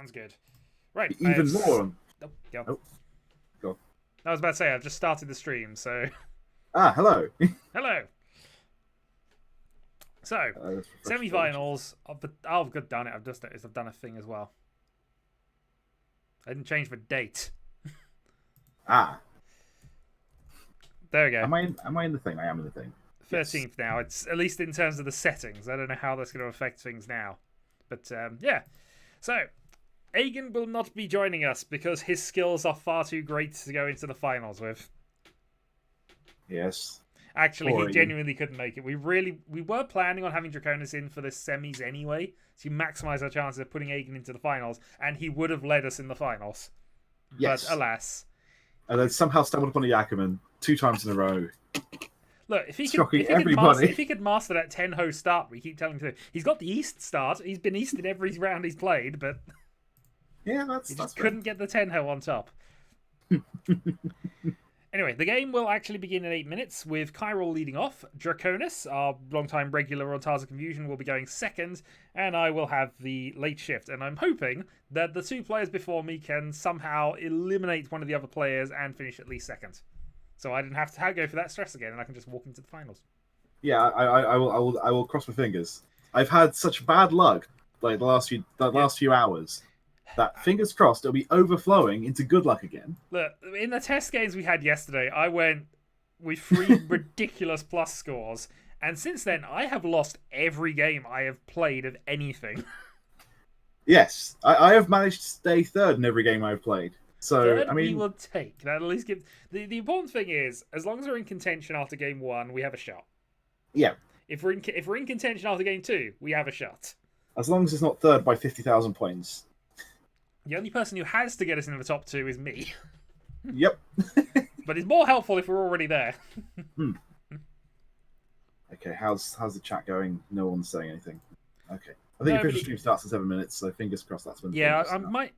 Sounds good. Right. Even more. Oh, go. Oh, go on. I was about to say, I've just started the stream, so... Ah, hello. Hello! So, Let's refresh the page. semi-finals of the... Oh, I've done it. I've just noticed I've done a thing as well. I didn't change the date. Ah, There we go. am I in the thing? I am in the thing. 13th now. It's at least in terms of the settings. I don't know how that's going to affect things now. But, yeah. So, Aegon will not be joining us because his skills are far too great to go into the finals with. Yes. Actually, Poor he Aegon. genuinely couldn't make it. We were planning on having Draconis in for the semis anyway, to maximise our chances of putting Aegon into the finals, and he would have led us in the finals. Yes. But alas. And then somehow stumbled upon a Yakuman 2 times in a row. Look, if he Shocking could everybody. master that 10-ho start, we keep telling him to. He's got the East start. He's been East in every round he's played, but Yeah, that's he just fair. couldn't get the 10-ho on top. Anyway, the game will actually begin in 8 minutes with Kyrol leading off. Draconis, our long-time regular on Tars of Confusion, will be going second, and I will have the late shift. And I'm hoping that the 2 players before me can somehow eliminate one of the other players and finish at least second. So I didn't have to go for that stress again, and I can just walk into the finals. Yeah, I will cross my fingers. I've had such bad luck like the last few hours that fingers crossed it'll be overflowing into good luck again. Look, in the test games we had yesterday, I went with 3 ridiculous plus scores, and since then I have lost every game I have played of anything. Yes, I have managed to stay third in every game I've played. So Third, I mean, we will take that. At least give the important thing is, as long as we're in contention after game 1, we have a shot. yeah, If we're in contention after game 2, we have a shot. as long as it's not third by 50,000 points. The only person who has to get us into the top 2 is me, Yep. but it's more helpful if we're already there. Okay, how's the chat going? No one's saying anything. Okay, I think official stream starts in 7 minutes, so fingers crossed that's when. Yeah, I might.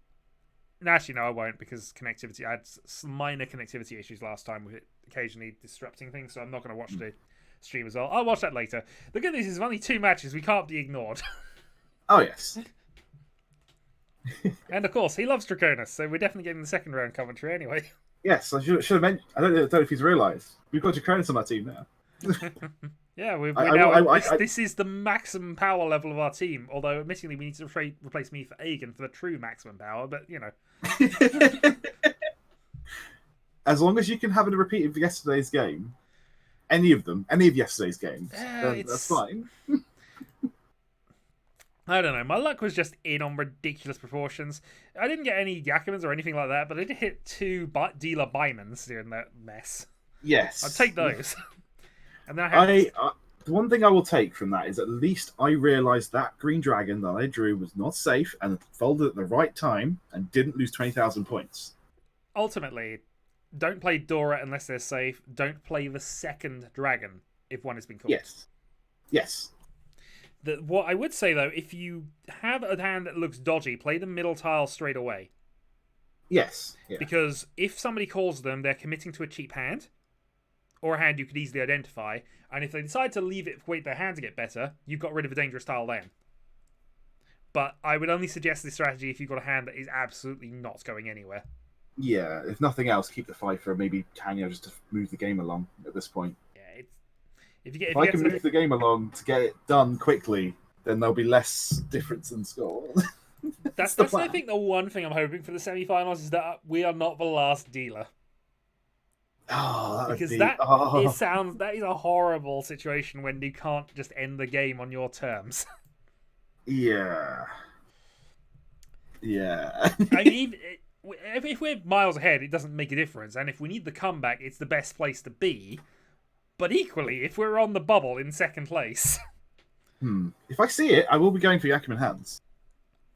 No, actually, no, I won't because connectivity. I had minor connectivity issues last time with it occasionally disrupting things, so I'm not going to watch the stream as well. I'll watch that later. The good news is, only 2 matches. We can't be ignored. Oh yes. And of course, he loves Draconis, so we're definitely getting the second round commentary anyway. Yes, I should have mentioned. I don't know if he's realised we've got Draconis on our team now. Yeah, this is the maximum power level of our team. Although, admittingly, we need to replace me for Aegon for the true maximum power. But you know, as long as you can have a repeat of yesterday's game, any of yesterday's games, then that's fine. I don't know. My luck was just in on ridiculous proportions. I didn't get any Yakumans or anything like that, but I did hit 2 dealer Bymans during that mess. Yes, I'd take those. And then the one thing I will take from that is at least I realised that green dragon that I drew was not safe and folded at the right time and didn't lose 20,000 points. Ultimately, don't play Dora unless they're safe. Don't play the second dragon if one has been caught. Yes. What I would say though, if you have a hand that looks dodgy, play the middle tile straight away. Yes. Yeah. Because if somebody calls them, they're committing to a cheap hand. Or a hand you could easily identify, and if they decide to leave it, wait their hand to get better, you've got rid of a dangerous tile then. But I would only suggest this strategy if you've got a hand that is absolutely not going anywhere. Yeah, if nothing else, keep the fight for maybe Tanya just to move the game along at this point. Yeah, if I can move the game along to get it done quickly, then there'll be less difference in score. That's I think the one thing I'm hoping for the semi-finals is that we are not the last dealer. Oh, because is a horrible situation when you can't just end the game on your terms. Yeah. I mean, if we're miles ahead, it doesn't make a difference, and if we need the comeback, it's the best place to be. But equally, if we're on the bubble in second place, if I see it, I will be going for Yakuman hands.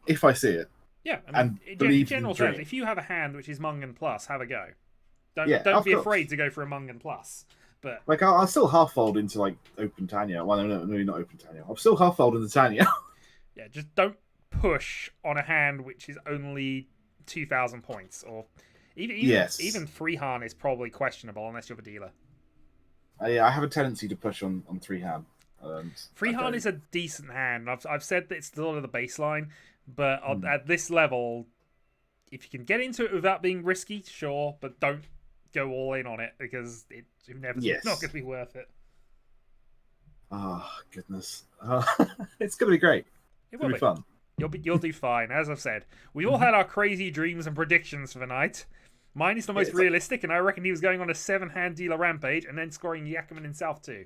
If I see it, yeah. I mean, in general terms, if you have a hand which is Mungan plus, have a go. Don't be afraid to go for a Mungan plus. But like, I'll still half fold into like Open Tanya. Well, no, not Open Tanya. I'll still half fold into Tanya. Yeah, just don't push on a hand which is only 2,000 points, or even free hand is probably questionable unless you're the dealer. Yeah, I have a tendency to push on 3 hand. Free hand is a decent hand. I've said that it's sort of the baseline, But at this level, if you can get into it without being risky, sure, but don't go all in on it because it's inevitably not going to be worth it. Oh, goodness. It's going to be great. It's going to be fun. You'll do fine. As I've said, we all had our crazy dreams and predictions for the night. Mine is the most realistic, and I reckon he was going on a 7-hand dealer rampage and then scoring Yakima himself too.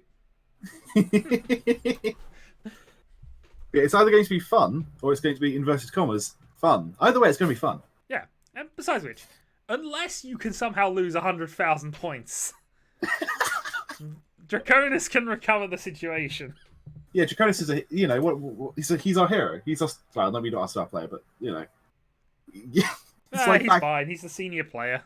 It's either going to be fun or it's going to be inverted commas fun. Either way, it's going to be fun. Yeah, and besides which, unless you can somehow lose 100,000 points, Draconis can recover the situation. Yeah, Draconis is he's our hero. He's maybe not our star player, but yeah, he's fine. He's the senior player.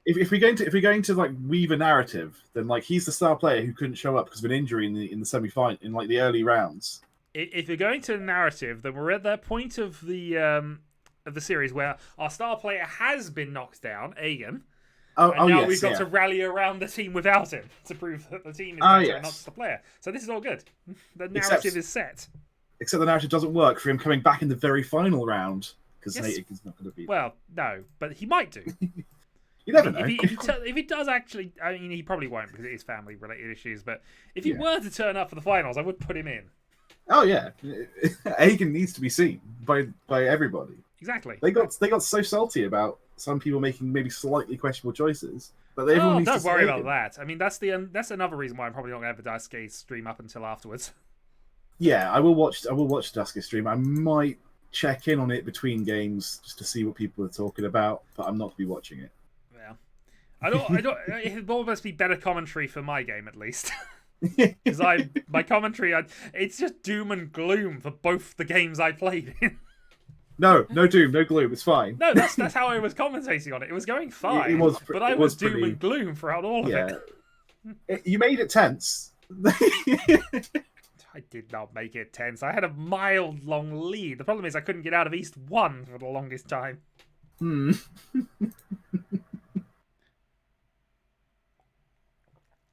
If we're going to like weave a narrative, then like he's the star player who couldn't show up because of an injury in the semi-final in like the early rounds. If you're going to the narrative, then we're at that point of the series where our star player has been knocked down, Aegon. And now we've got to rally around the team without him to prove that the team is better and not just the player. So this is all good. The narrative is set. Except the narrative doesn't work for him coming back in the very final round because Aegon's not going to be. Well, no, but he might do. You never know. If he does actually, I mean, he probably won't because it is family-related issues. But if he were to turn up for the finals, I would put him in. Oh yeah, Aegon needs to be seen by everybody. Exactly. They got so salty about some people making maybe slightly questionable choices, but don't worry about that. I mean, that's another reason why I'm probably not going to have the Daisuke stream up until afterwards. Yeah, I will watch Daisuke stream. I might check in on it between games just to see what people are talking about, but I'm not to be watching it. Yeah, I don't. It will almost be better commentary for my game at least. Because my commentary, it's just doom and gloom for both the games I played in. No doom, no gloom. It's fine. No, that's how I was commentating on it. It was going fine, but I was doom and gloom throughout all of it. You made it tense. I did not make it tense. I had a mild long lead. The problem is I couldn't get out of East 1 for the longest time.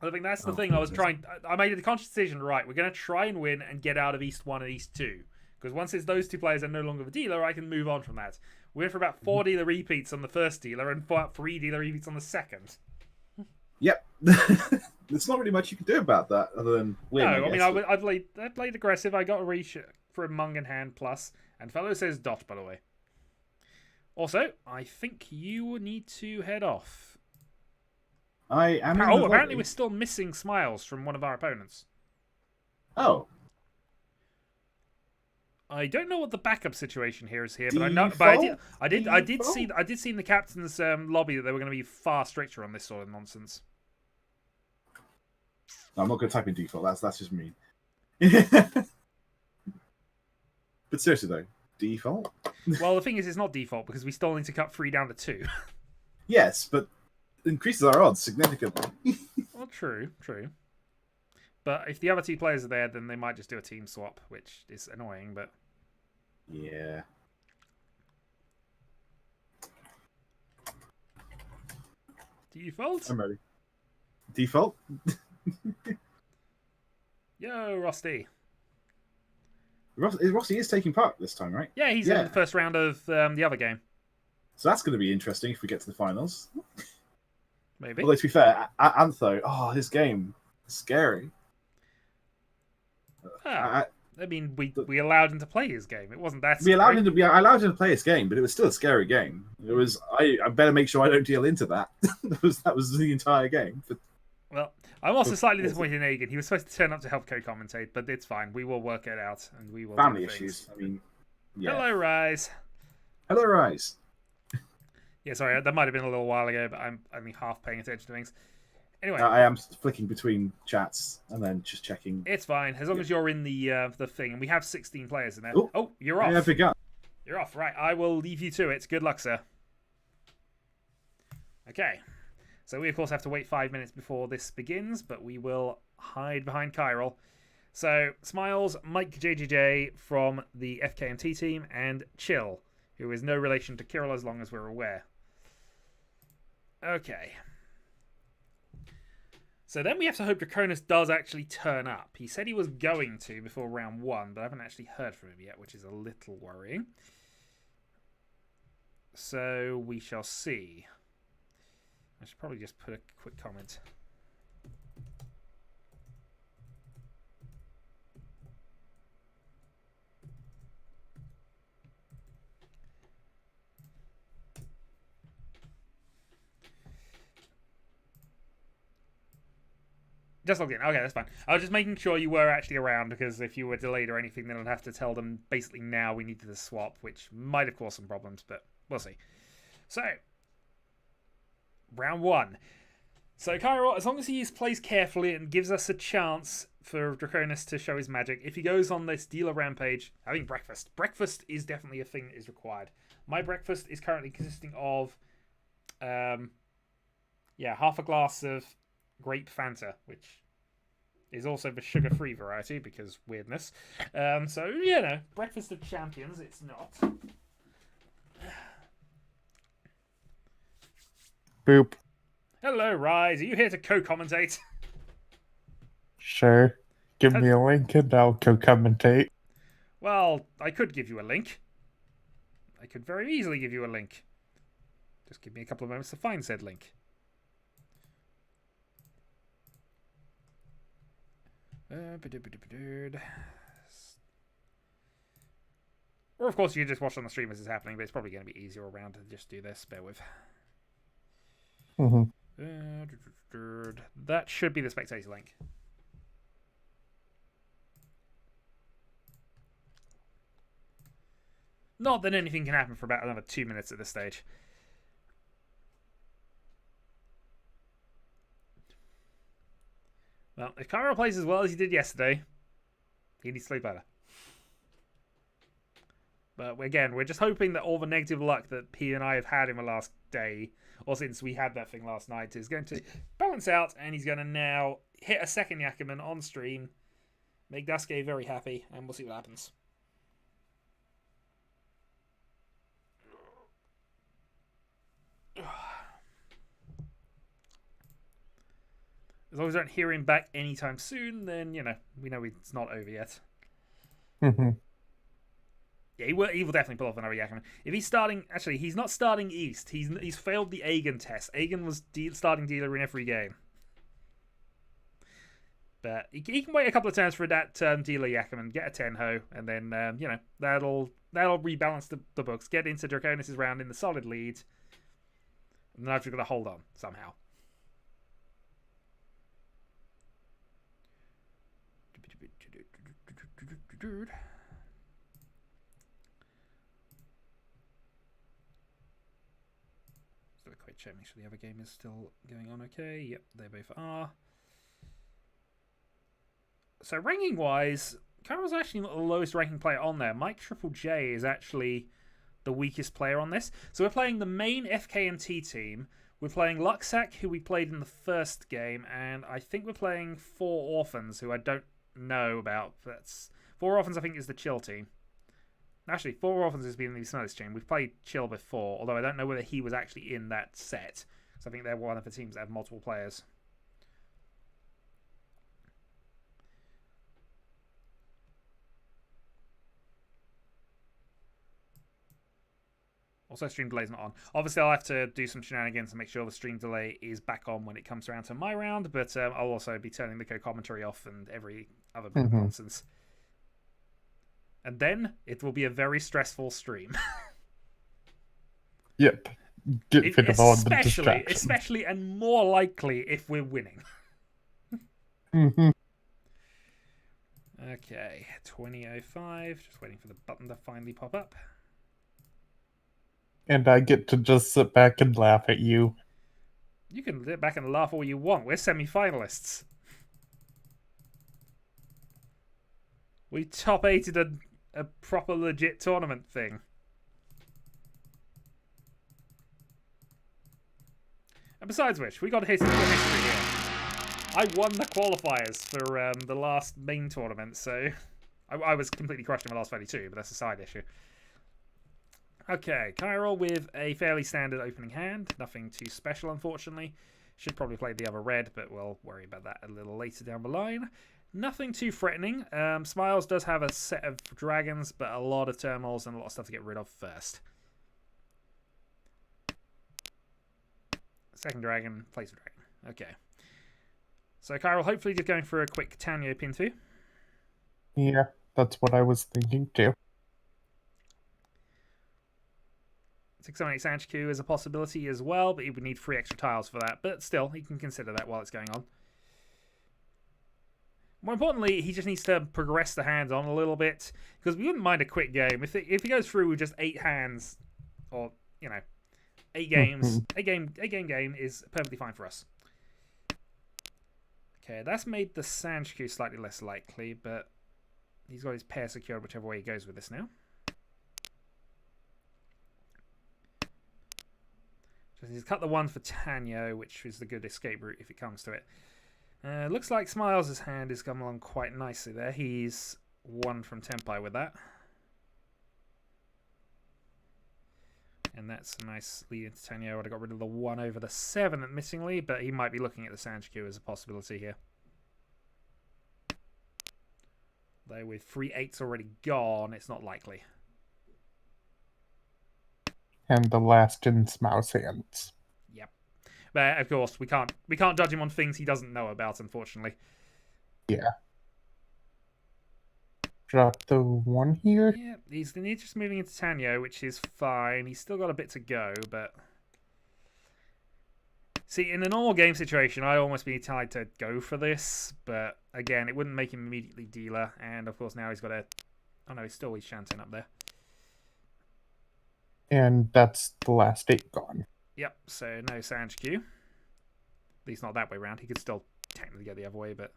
I think that's the thing I was trying. I made a conscious decision, right, we're going to try and win and get out of East 1 and East 2. Because once it's those two players are no longer the dealer, I can move on from that. We went for about 4 dealer repeats on the first dealer and about 3 dealer repeats on the second. Yep. There's not really much you can do about that other than win. No, I mean, I played aggressive. I got a Riichi for a Mung in hand plus. And fellow says dot, by the way. Also, I think you need to head off. I am. Apparently we're still missing Smiles from one of our opponents. Oh. I don't know what the backup situation here is but I know. But I did see in the captain's lobby that they were going to be far stricter on this sort of nonsense. I'm not going to type in default. That's just mean. But seriously though, default. Well, the thing is, it's not default because we still need to cut 3 down to 2. Yes, but increases our odds significantly. Well, true. But if the other 2 players are there, then they might just do a team swap, which is annoying, but... Yeah. Default? I'm ready. Default? Yo, Rusty. Rossi is taking part this time, right? Yeah, he's in the first round of the other game. So that's going to be interesting if we get to the finals. Maybe. Although, to be fair, Antho, his game is scary. I mean, we allowed him to play his game. It wasn't that scary. I allowed him to play his game, but it was still a scary game. It was. I better make sure I don't deal into that. that was the entire game. But... Well, I'm also slightly disappointed in Aegon. He was supposed to turn up to help co-commentate, but it's fine. We will work it out, and we will. Family issues. I mean, yeah. Hello, Rise. Hello, Rise. Yeah, sorry, that might have been a little while ago, but I'm only half paying attention to things. Anyway, I am flicking between chats and then just checking. It's fine as long as you're in the thing, and we have 16 players in there. Ooh, oh, you're off. I forgot. You're off. Right, I will leave you to it. Good luck, sir. Okay, so we of course have to wait 5 minutes before this begins, but we will hide behind Chiral. So Smiles, Mike JJJ from the FKMT team, and Chill, who is no relation to Kirill as long as we're aware. Okay. So then we have to hope Draconis does actually turn up. He said he was going to before round 1, but I haven't actually heard from him yet, which is a little worrying. So we shall see. I should probably just put a quick comment. Just logged in. Okay, that's fine. I was just making sure you were actually around, because if you were delayed or anything, then I'd have to tell them basically now we needed to swap, which might have caused some problems, but we'll see. So, round 1. So Cairo, as long as he plays carefully and gives us a chance for Draconis to show his magic, if he goes on this dealer rampage, having breakfast. Breakfast is definitely a thing that is required. My breakfast is currently consisting of, half a glass of grape Fanta, which is also the sugar-free variety because weirdness. So, breakfast of champions, it's not. Boop. Hello, Rise. Are you here to co-commentate? Sure. Give me a link and I'll co-commentate. Well, I could give you a link. I could very easily give you a link. Just give me a couple of moments to find said link. Or, of course, you just watch on the stream as it's happening, but it's probably going to be easier around to just do this. Bear with. That should be the spectator link. Not that anything can happen for about another 2 minutes at this stage. Well, if Cairo plays as well as he did yesterday, he needs to play better. But again, we're just hoping that all the negative luck that he and I have had in the last day, or since we had that thing last night, is going to balance out, and he's going to now hit a second Yakuman on stream, make Dasuke very happy, and we'll see what happens. As long as we don't hear him back anytime soon, then, we know it's not over yet. Yeah, he will definitely pull off another Yakuman. If he's starting... Actually, he's not starting East. He's failed the Aegon test. Aegon was starting dealer in every game. But he can wait a couple of turns for that dealer Yakuman, get a Tenho, and then, that'll rebalance the books, get into Draconis' round in the solid lead, and then I've just got to hold on somehow. Just a quick check, make sure the other game is still going on okay. Yep, they both are. So ranking wise, Cairo's actually not the lowest ranking player on there. Mike Triple J is actually the weakest player on this. So we're playing the main FKMT team. We're playing Luxac, who we played in the first game, and I think we're playing 4 Orphans, who I don't know about. That's 4 Orphans, I think, is the Chill team. Actually, 4 Orphans has been in the Snows team. We've played Chill before, although I don't know whether he was actually in that set. So I think they're one of the teams that have multiple players. Also, stream delay's not on. Obviously, I'll have to do some shenanigans to make sure the stream delay is back on when it comes around to my round, but I'll also be turning the co-commentary off and every other bit of nonsense. And then it will be a very stressful stream. Yep. Get rid of all the distractions. Especially and more likely if we're winning. Okay, 20:05. Just waiting for the button to finally pop up. And I get to just sit back and laugh at you. You can sit back and laugh all you want. We're semi-finalists. We top 8'd a proper legit tournament thing. And besides which, we got history here. I won the qualifiers for the last main tournament, so I was completely crushed in the last 32, but that's a side issue. Okay, Cairo with a fairly standard opening hand. Nothing too special, unfortunately. Should probably play the other red, but we'll worry about that a little later down the line. Nothing too threatening. Smiles does have a set of dragons, but a lot of turmoils and a lot of stuff to get rid of first. Second dragon, place a dragon. Okay. So Kyril, hopefully just going for a quick Tanyo pin 2. Yeah, that's what I was thinking too. 678 Sanchiku is a possibility as well, but he would need 3 extra tiles for that. But still, he can consider that while it's going on. More importantly, he just needs to progress the hands on a little bit, because we wouldn't mind a quick game. If he goes through with just 8 hands, or, 8 games, a game is perfectly fine for us. Okay, that's made the Sanchiku slightly less likely, but he's got his pair secured whichever way he goes with this now. So he's cut the 1 for Tanyo, which is the good escape route if it comes to it. Looks like Smiles' hand is coming along quite nicely there. He's 1 from Tenpai with that. And that's a nice lead into Tanyo. I would have got rid of the 1 over the 7 admittingly, but he might be looking at the Sanchiku as a possibility here. Though with 3 8s already gone, it's not likely. And the last in Smile's hands. Yep. But of course, we can't judge him on things he doesn't know about, unfortunately. Yeah. Drop the 1 here. Yeah, he's just moving into Tanyo, which is fine. He's still got a bit to go, but see, in a normal game situation, I'd almost be tied to go for this, but again, it wouldn't make him immediately dealer, and of course now he's got a... Oh no, he's still chanting up there. And that's the last 8 gone. Yep, so no Sanchiku. At least not that way around. He could still technically go the other way, but...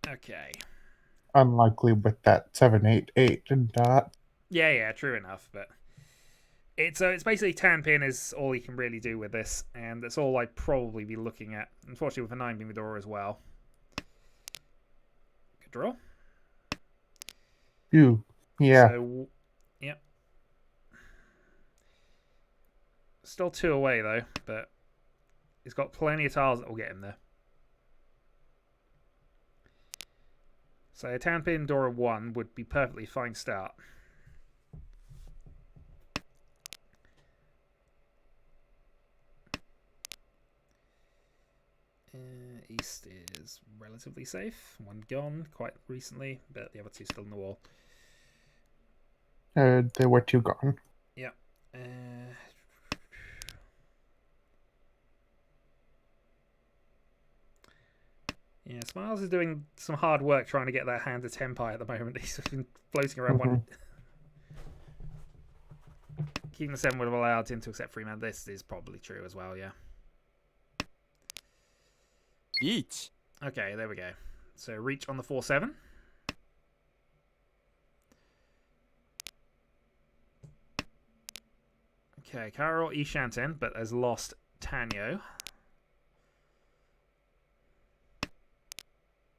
Okay. Unlikely with that 7-8-8 and dot. Yeah, true enough, but... It's basically Tan Pin is all he can really do with this, and that's all I'd probably be looking at. Unfortunately, with a 9 being the draw as well. Good draw. Ooh, yeah. So, yep. Still 2 away, though, but he's got plenty of tiles that will get him there. So, Tan Pin, Dora 1 would be perfectly fine start. East is relatively safe. 1 gone quite recently, but the other 2 still in the wall. There were 2 gone. Yeah. Yeah, Smiles is doing some hard work trying to get that hand to Tenpai at the moment. He's been floating around one. Keeping the 7 would have allowed him to accept 3 man. This is probably true as well, yeah. Riichi. Okay, there we go. So reach on the 4-7. Okay, Kyril Ishanten, but has lost Tanyo.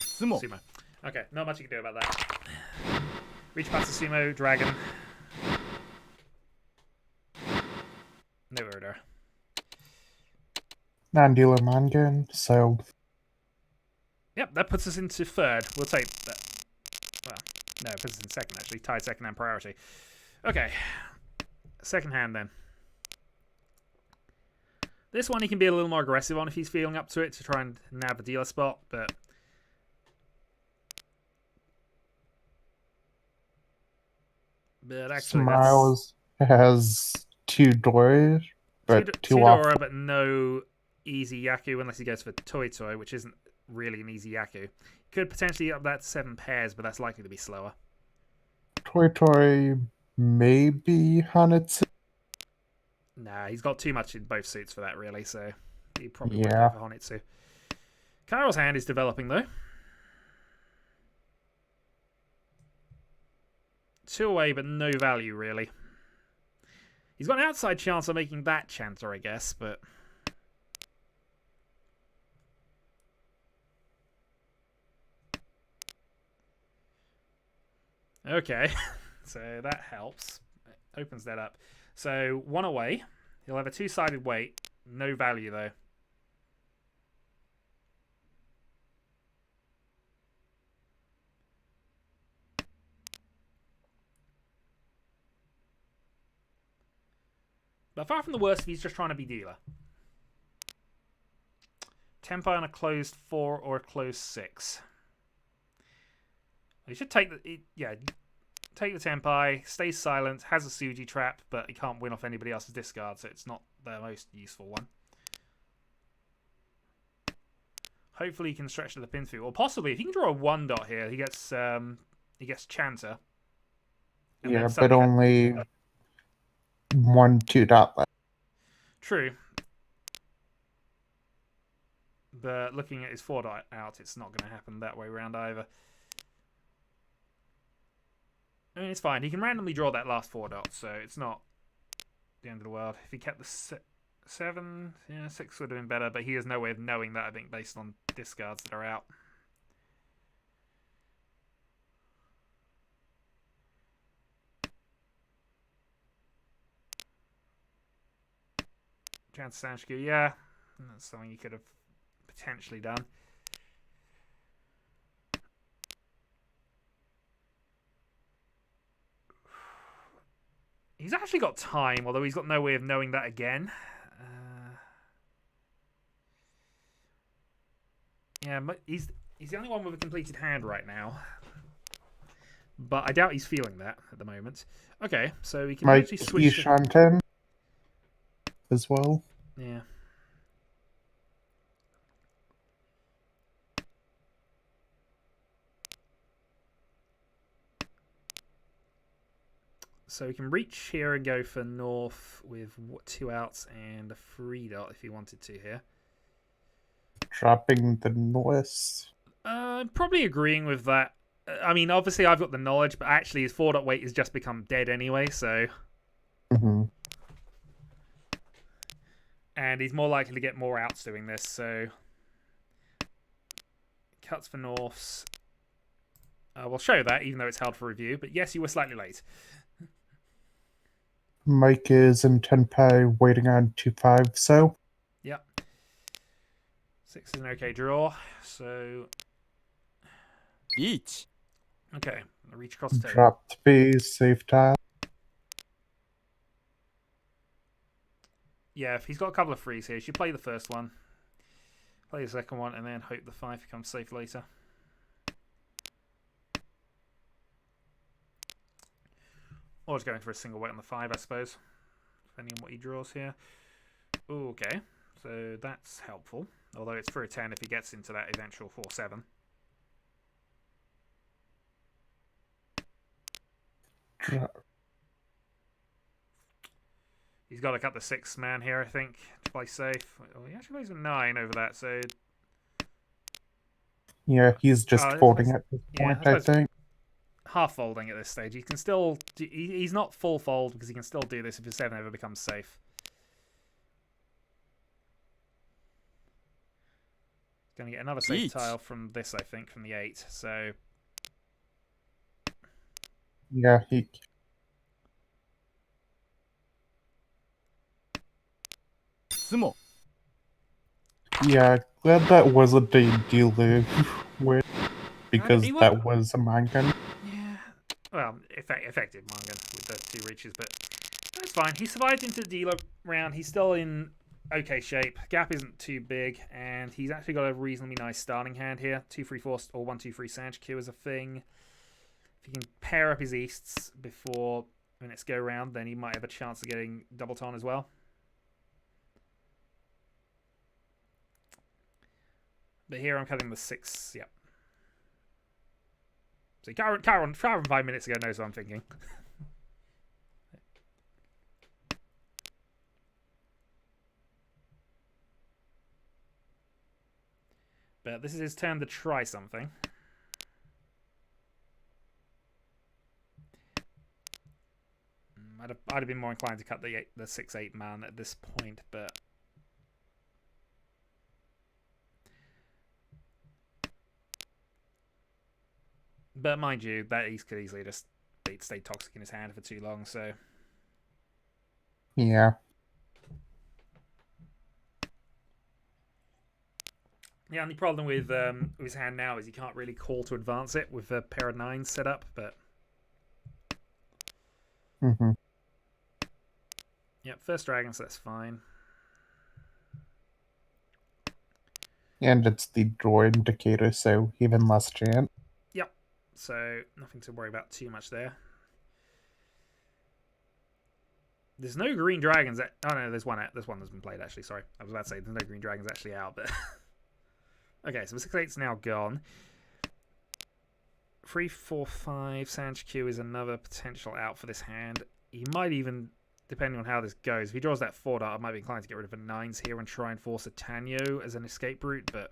Sumo. Sumo. Okay, not much you can do about that. Reach past the Sumo, Dragon. No order. Non-dealer Mangan, so... Yep, that puts us into 3rd. We'll take that. Well, no, it puts us in 2nd, actually. Tied 2nd and priority. Okay. 2nd hand, then. This one he can be a little more aggressive on if he's feeling up to it to try and nab a dealer spot, but... But actually, Smiles has 2 doors, but 2 off. Dora, but no easy Yaku unless he goes for Toy Toy, which isn't really an easy Yaku. Could potentially up that to 7 pairs, but that's likely to be slower. Toy maybe Hanetsu. Nah, he's got too much in both suits for that, really, so he probably won't Yeah. go for Honitsu. Kyril's hand is developing, though. 2 away, but no value, really. He's got an outside chance of making that Chanter, I guess, but... Okay, so that helps. It opens that up. So 1 away. He'll have a 2-sided weight. No value, though. But far from the worst if he's just trying to be dealer. Tempo on a closed 4 or a closed 6. He should take the... Take the Tempai, stays silent, has a Suji trap, but he can't win off anybody else's discard, so it's not the most useful one. Hopefully he can stretch to the pin through. Or possibly, if he can draw a 1 dot here, he gets Chanter. Yeah, but only 1 2 dot left. True. But looking at his 4 dot out, it's not going to happen that way around either. I mean, it's fine. He can randomly draw that last 4 dots, so it's not the end of the world. If he kept the 7, 6 would have been better, but he has no way of knowing that, I think, based on discards that are out. Chance Sanshku, yeah. That's something he could have potentially done. He's actually got time, although he's got no way of knowing that again. Yeah, but he's the only one with a completed hand right now. But I doubt he's feeling that at the moment. Okay, so we can actually switch to... as well. Yeah. So we can reach here and go for north with 2 outs and a 3 dot if he wanted to here. Dropping the north. Probably agreeing with that. I mean, obviously I've got the knowledge, but actually his 4 dot weight has just become dead anyway, so... And he's more likely to get more outs doing this, so... Cuts for norths. We'll show that, even though it's held for review, but yes, you were slightly late. Mike is in Tenpai waiting on 2-5, so... Yep. 6 is an okay draw, so... Riichi. Okay, reach across the table. Drop 3, save time. Yeah, if he's got a couple of frees here, you should play the first one. Play the second one, and then hope the 5 becomes safe later. Or just going for a single weight on the 5, I suppose. Depending on what he draws here. Ooh, okay, so that's helpful. Although it's for a 10 if he gets into that eventual 4-7. He's got to cut the 6 man here, I think, to play safe. Oh, he actually plays a 9 over that, so... Yeah, he's just folding at this point, I think. Half folding at this stage. He can still... He's not full fold, because he can still do this if his 7 ever becomes safe. Going to get another safe tile from this, I think, from the 8, so... Yeah, he... Sumo. Yeah, glad that wasn't a dealer with, because that was a mangan. Yeah, well, effective mangan with the 2 reaches, but that's fine. He survived into the dealer round. He's still in okay shape. Gap isn't too big, and he's actually got a reasonably nice starting hand here. 2-3-4 or 1-2-3 Sanchku is a thing. If he can pair up his easts before minutes go round, then he might have a chance of getting double ton as well. But here I'm cutting the 6, yep. So Karen 5 minutes ago knows what I'm thinking. But this is his turn to try something. I'd have been more inclined to cut the 6-8 man at this point, but... But mind you, that East could easily just stay toxic in his hand for too long, so... Yeah. The only problem with his hand now is he can't really call to advance it with a pair of 9s set up, but... Yep, first dragon, so that's fine. And it's the draw indicator, so even less chance. Yep, so nothing to worry about too much there. There's no green dragons. Oh no, there's one. There's one that's been played actually. Sorry, I was about to say there's no green dragons actually out, but okay. So the 6/8's now gone. 3, 4, 5. Sanch Q is another potential out for this hand. He might even, depending on how this goes, if he draws that 4 dart, I might be inclined to get rid of a 9s here and try and force a Tanyo as an escape route, but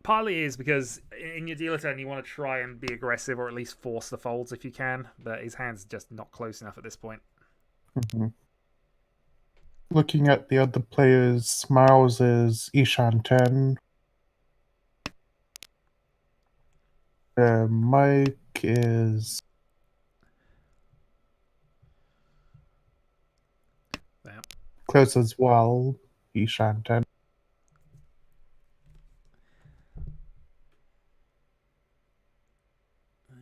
partly is because in your dealer turn you want to try and be aggressive or at least force the folds if you can, but his hand's just not close enough at this point. Looking at the other players, Smiles is Ishan 10. Mike is... Yeah. Close as well, Ishan 10.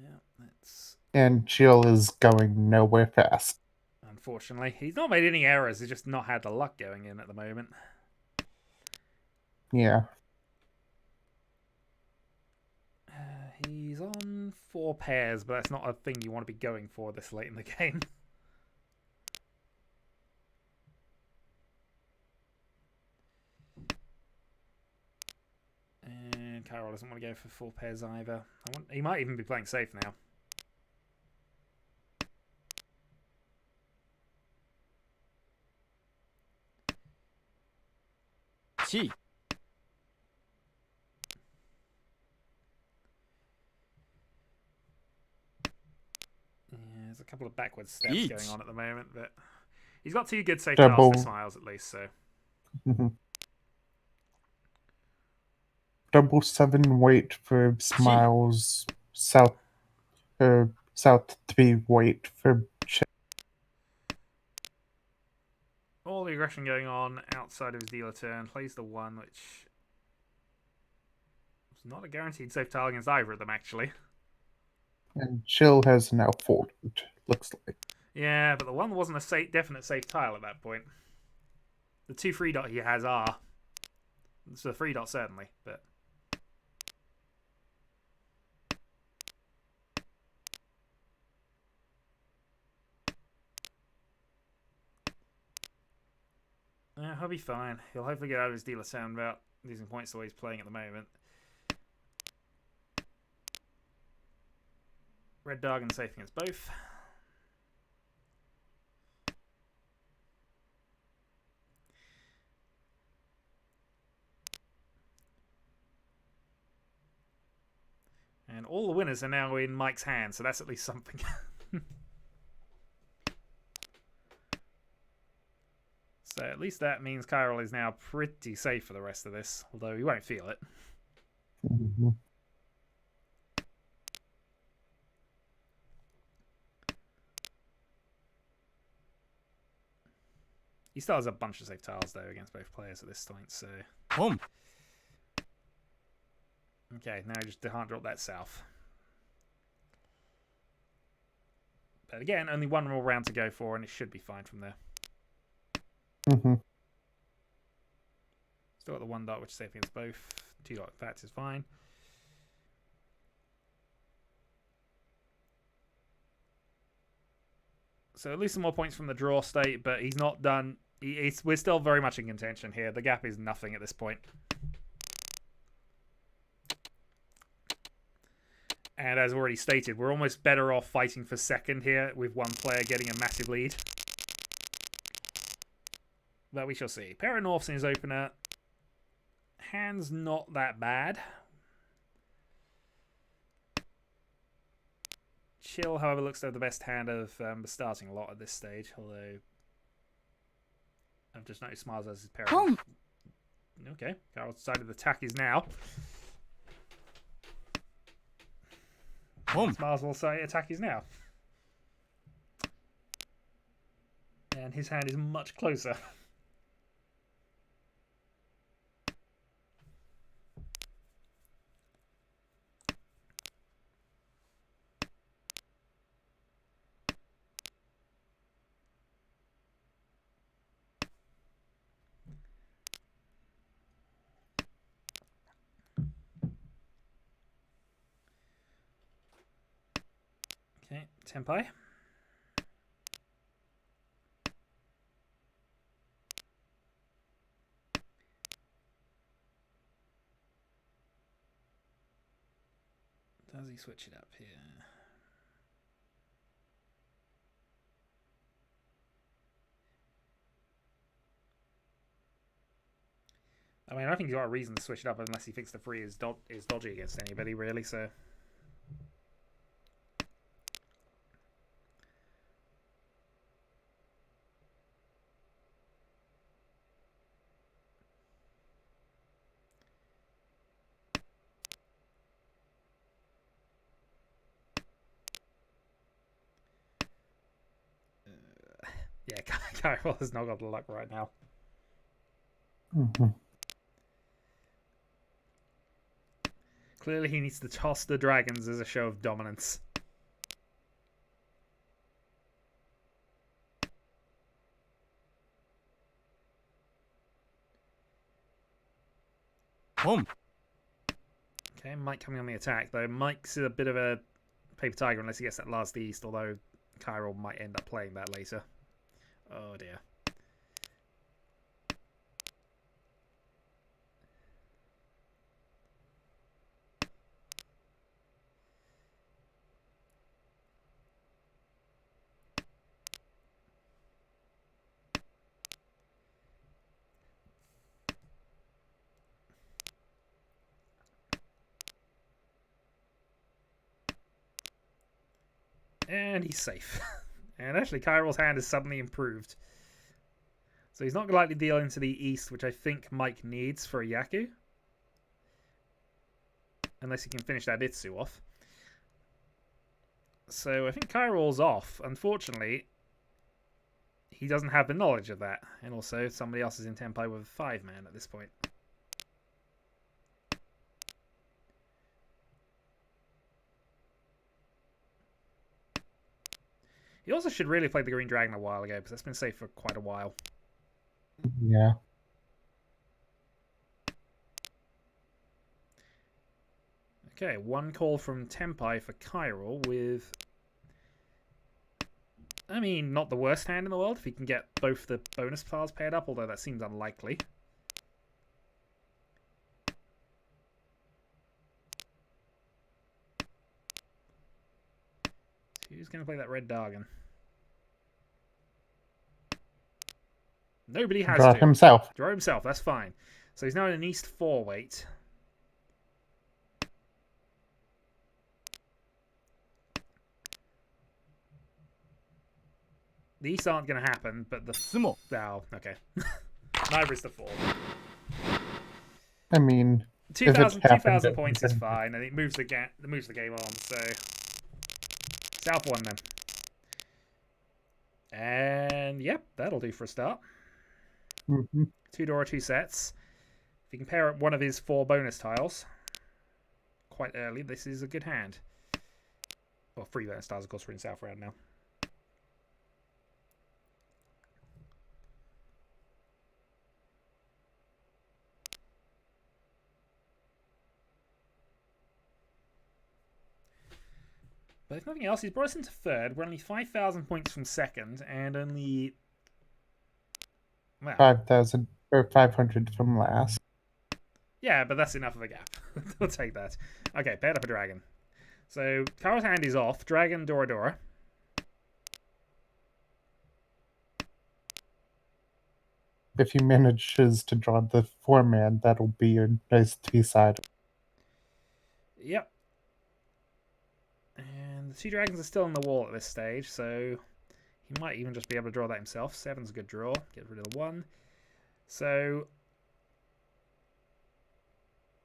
Yeah, that's... And Jill is going nowhere fast. Unfortunately. He's not made any errors, he's just not had the luck going in at the moment. Yeah. He's on 4 pairs, but that's not a thing you want to be going for this late in the game. And Carol doesn't want to go for 4 pairs either. He might even be playing safe now. Chi. There's a couple of backward steps Each. going on at the moment, but he's got 2 good safe Double. tiles for Smiles at least, so... Double 7 weight for Smiles. South 3 weight for Jill. All the aggression going on outside of his dealer turn. Plays the 1, which is not a guaranteed safe tile against either of them, actually. And Jill has now folded, looks like. Yeah, but the 1 wasn't a definite safe tile at that point. The 2 3 dot he has are. It's a 3 dot certainly, but... Yeah, he'll be fine. He'll hopefully get out of his dealer turn without losing points the way he's playing at the moment. Red Dargon safe against both. And all the winners are now in Mike's hand, so that's at least something. So at least that means Kyril is now pretty safe for the rest of this, although he won't feel it. Mm-hmm. He still has a bunch of safe tiles, though, against both players at this point, so... Home. Okay, now just can't drop that south. But again, only 1 more round to go for, and it should be fine from there. Mm-hmm. Still got the 1 dot, which is safe against both. 2 dot fats is fine. So at least some more points from the draw state, but he's not done. We're still very much in contention here. The gap is nothing at this point. And as already stated, we're almost better off fighting for second here with one player getting a massive lead. But we shall see. Pair of Norths in his opener. Hand's not that bad. Chill, however, looks to have the best hand of the starting lot at this stage, although I've just noticed Smiles as his pair. Okay, Carl's decided the attack is now. Smiles will say attack is now. And his hand is much closer. Okay, Tenpai. Does he switch it up here? I mean, I don't think he's got a reason to switch it up unless he thinks the free is dodgy against anybody, really, so... Yeah, Kyril has not got the luck right now. Mm-hmm. Clearly he needs to toss the dragons as a show of dominance. Home. Okay, Mike coming on the attack, though. Mike's a bit of a paper tiger unless he gets that last east, although Kyril might end up playing that later. Oh dear. And he's safe. And actually, Kyril's hand has suddenly improved. So he's not likely to deal into the east, which I think Mike needs for a Yaku. Unless he can finish that Itsu off. So I think Kyril's off. Unfortunately, he doesn't have the knowledge of that. And also, somebody else is in Tenpai with 5-man at this point. He also should really play the Green Dragon a while ago, because that's been safe for quite a while. Yeah. Okay, one call from Tenpai for Kyril with... I mean, not the worst hand in the world if he can get both the bonus piles paired up, although that seems unlikely. Who's going to play that red Dargon? Nobody has Draw to. himself. Draw himself, that's fine. So he's now in an East 4 weight. The East aren't going to happen, but the... Sumo. Oh, okay. Neither is the 4. I mean, 2,000 happened, points is fine, and it moves the game on, so... South 1 then. And, yep, that'll do for a start. mm-hmm. 2 Dora, 2 sets. If you can pair up one of his 4 bonus tiles quite early, this is a good hand. Well, 3 bonus tiles, of course, we're in South round now. But if nothing else, he's brought us into third. We're only 5,000 points from second, and only... Well, 5,000 or 500 from last. yeah, but that's enough of a gap. We'll take that. Okay, paired up a dragon. So, Kyril's hand is off. Dragon, Dora Dora. If he manages to draw the 4-man, that'll be a nice 3-side. Yep. And the 2 dragons are still on the wall at this stage, so he might even just be able to draw that himself. 7's a good draw. Get rid of the 1. So,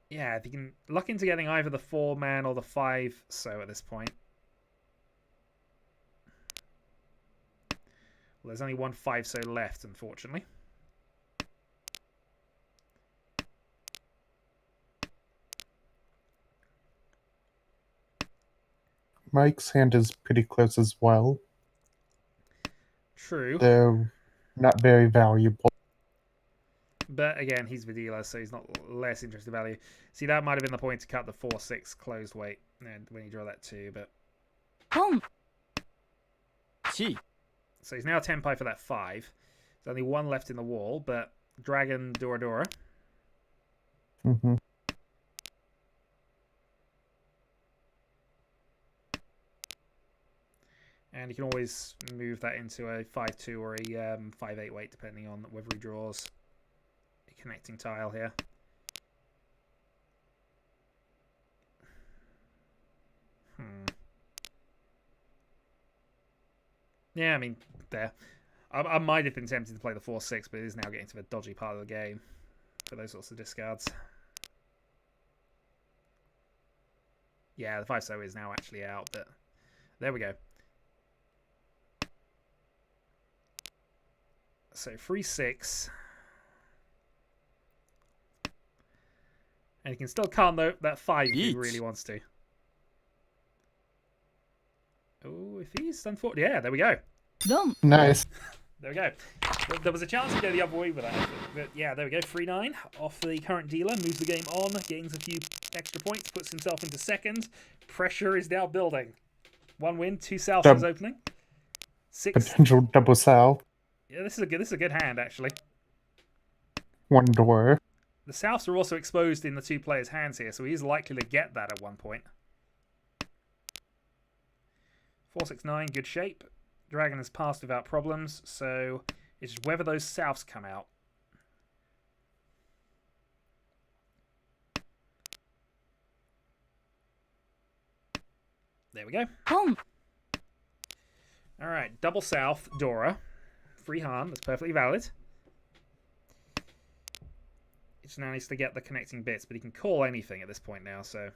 yeah, if you can luck into getting either the 4-man or the 5 so at this point. Well, there's only one 5 so left, unfortunately. Mike's hand is pretty close as well, True. though not very valuable. But again, he's the dealer, so he's not less interested in value. See, that might have been the point to cut the 4-6 closed weight and when you draw that 2, but... Home. Riichi. So he's now Tenpai for that 5. There's only 1 left in the wall, but Dragon Dora Dora. Mm-hmm. And you can always move that into a 5-2 or a 5-8 weight, depending on whether he draws a connecting tile here. Yeah, I mean, there. I might have been tempted to play the 4-6, but it is now getting to the dodgy part of the game for those sorts of discards. Yeah, the 5-0 is now actually out, but there we go. So 3-6. And he can still can't note that 5 if he really wants to. Oh, if he's done 4. Yeah, there we go. Nice. There we go. There was a chance to go the other way with that. But yeah, there we go. 3-9 off the current dealer. Moves the game on. Gains a few extra points. Puts himself into second. Pressure is now building. 1 win, 2 Souths is opening. 6. Potential double south. Yeah, this is a good hand, actually. 1 door. The Souths are also exposed in the 2 players' hands here, so he's likely to get that at one point. 4-6-9, good shape. Dragon has passed without problems, so it's just whether those Souths come out. There we go. Alright, double South, Dora. Free harm, that's perfectly valid. He just now needs to get the connecting bits, but he can call anything at this point now, so...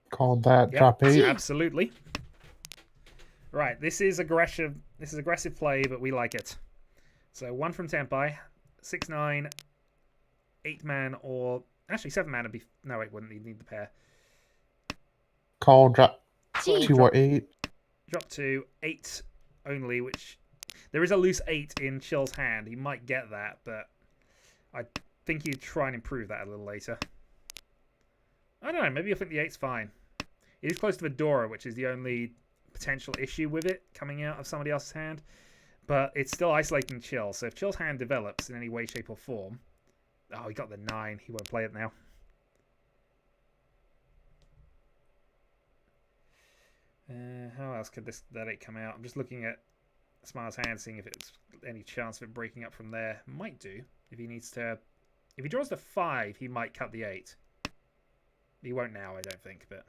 Called that. Yep, Drop 8. absolutely. Right, this is aggressive. This is aggressive play, but we like it. So 1 from Tenpai, 6-9, 8-man, or actually 7-man would be. No, it wouldn't. You'd need the pair. Call drop Call, 2 or 8. Drop to 8 only, which there is a loose 8 in Chill's hand. He might get that, but I think he'd try and improve that a little later. I don't know. Maybe I think the 8's fine. It is close to the Dora, which is the only potential issue with it coming out of somebody else's hand. But it's still isolating Chill. So if Chill's hand develops in any way, shape, or form... Oh, he got the 9. He won't play it now. How else could that 8 come out? I'm just looking at Smile's hand, seeing if it's any chance of it breaking up from there. Might do. If he needs to... If he draws the 5, he might cut the 8. He won't now, I don't think, but...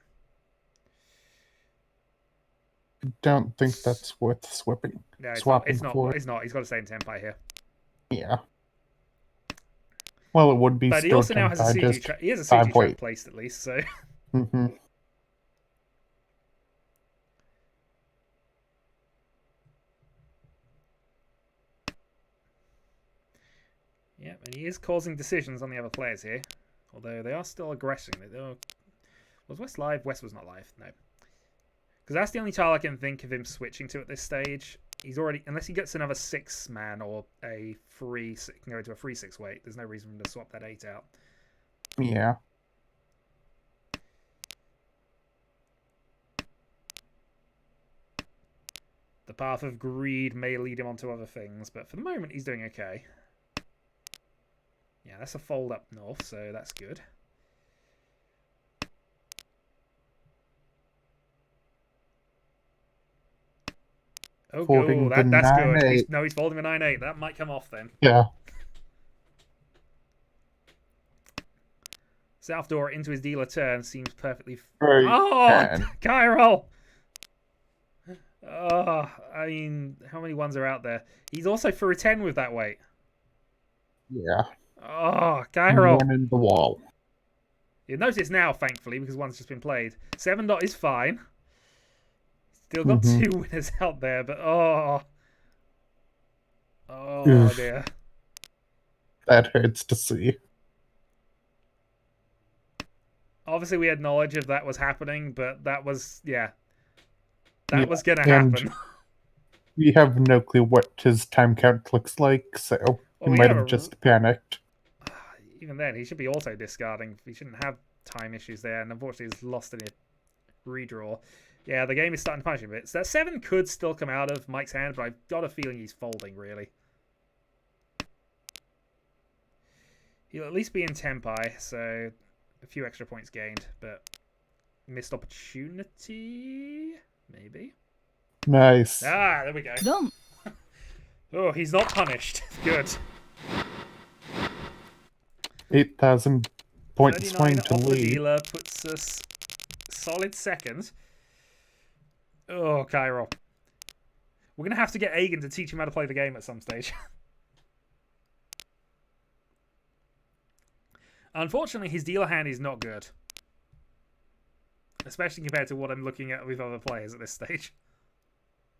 Don't think that's worth swapping. No, it's swapping not. for. It's not. He's got to stay in Tenpai here. Yeah. Well, it would be But he still also now has a Tenpai, CG just trap. He has a 5 CG trap weight. placed at least, so... Mm-hmm. Yeah, and he is causing decisions on the other players here. Although they are still aggressing. Was West live? West was not live, no. Because that's the only tile I can think of him switching to at this stage. He's already... Unless he gets another 6-man or a free... Can go into a 3-6 weight. There's no reason for him to swap that 8 out. Yeah. The path of greed may lead him onto other things, but for the moment he's doing okay. Yeah, that's a fold up north, so that's good. Oh, Folding good. the That's good. 9-8. He's folding the 9-8. That might come off then. Yeah. South door into his dealer turn seems perfectly... Very Oh, bad. Chiral! Oh, I mean, how many ones are out there? He's also for a 10 with that weight. Yeah. Oh, Chiral. 1 in the wall. You'll notice now, thankfully, because one's just been played. 7 dot is fine. Still got 2 winners out there, but oh. Oh, Oof. dear. That hurts to see. Obviously, we had knowledge of that was happening, but that was, yeah. That was going to and happen. We have no clue what his time count looks like, so Well, he we might have have a- just panicked. Even then, he should be auto-discarding. He shouldn't have time issues there, and unfortunately he's lost any redraw. Yeah, the game is starting to punish him a bit. So that 7 could still come out of Mike's hand, but I've got a feeling he's folding, really. He'll at least be in Tempai, so a few extra points gained, but missed opportunity? Maybe? Nice. Ah, there we go. Done. Oh, he's not punished. Good. 8,000 point 39 swing to off the lead. dealer puts us solid second. Oh, Cairo. We're going to have to get Agan to teach him how to play the game at some stage. Unfortunately, his dealer hand is not good. Especially compared to what I'm looking at with other players at this stage.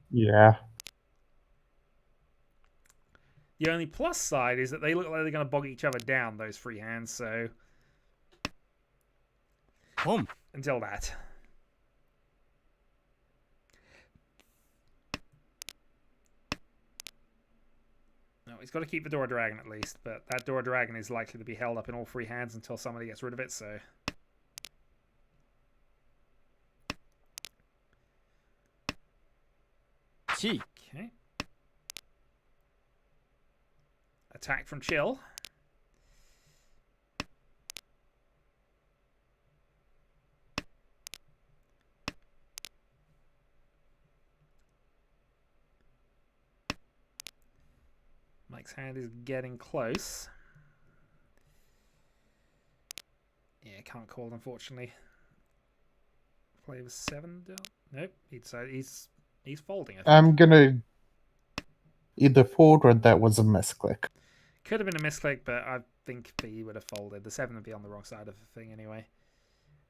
Yeah. The only plus side is that they look like they're going to bog each other down, those free hands, so... Home. Until that. No, he's got to keep the Dora Dragon at least, but that Dora Dragon is likely to be held up in all free hands until somebody gets rid of it, so... Chi. Okay. Attack from Chill. Mike's hand is getting close. Yeah, can't call, unfortunately. Play with 7. Nope, he's folding. I think. I'm gonna either fold or that was a misclick. Could have been a misclick, but I think he would have folded. The 7 would be on the wrong side of the thing anyway.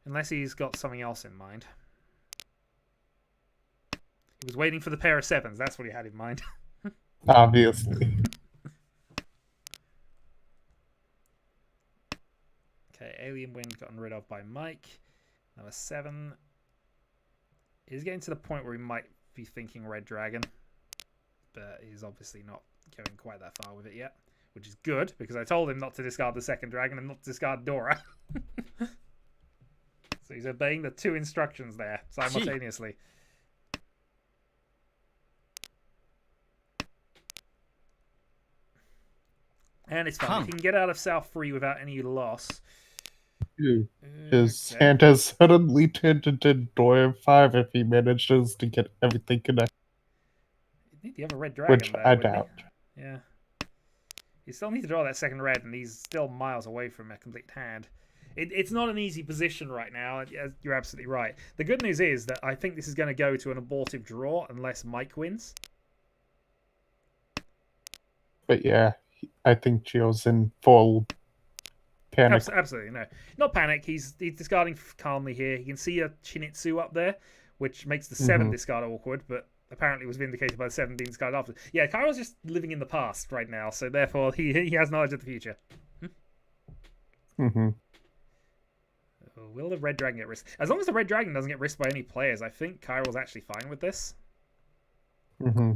Unless he's got something else in mind. He was waiting for the pair of 7s. That's what he had in mind. Obviously. Okay, Alien Wind gotten rid of by Mike. Number 7. He's getting to the point where he might be thinking Red Dragon. But he's obviously not going quite that far with it yet. Which is good, because I told him not to discard the second dragon and not to discard Dora. So he's obeying the 2 instructions there, simultaneously. And it's fine. We can get out of South free without any loss. His hand has suddenly turned into Dora 5 if he manages to get everything connected. You'd need the other red dragon Which there, I wouldn't doubt. he? Yeah. You still need to draw that second red, and he's still miles away from a complete hand. It's not an easy position right now. You're absolutely right. The good news is that I think this is going to go to an abortive draw unless Mike wins. But yeah, I think Gio's in full panic. Absolutely, no. Not panic. He's discarding calmly here. He can see a Chinitsu up there, which makes the 7 discard awkward, but apparently was vindicated by the 7 being discarded after. Yeah, Kairo's just living in the past right now, so therefore he has knowledge of the future. Will the Red Dragon get risked? As long as the Red Dragon doesn't get risked by any players, I think Kairo's actually fine with this. So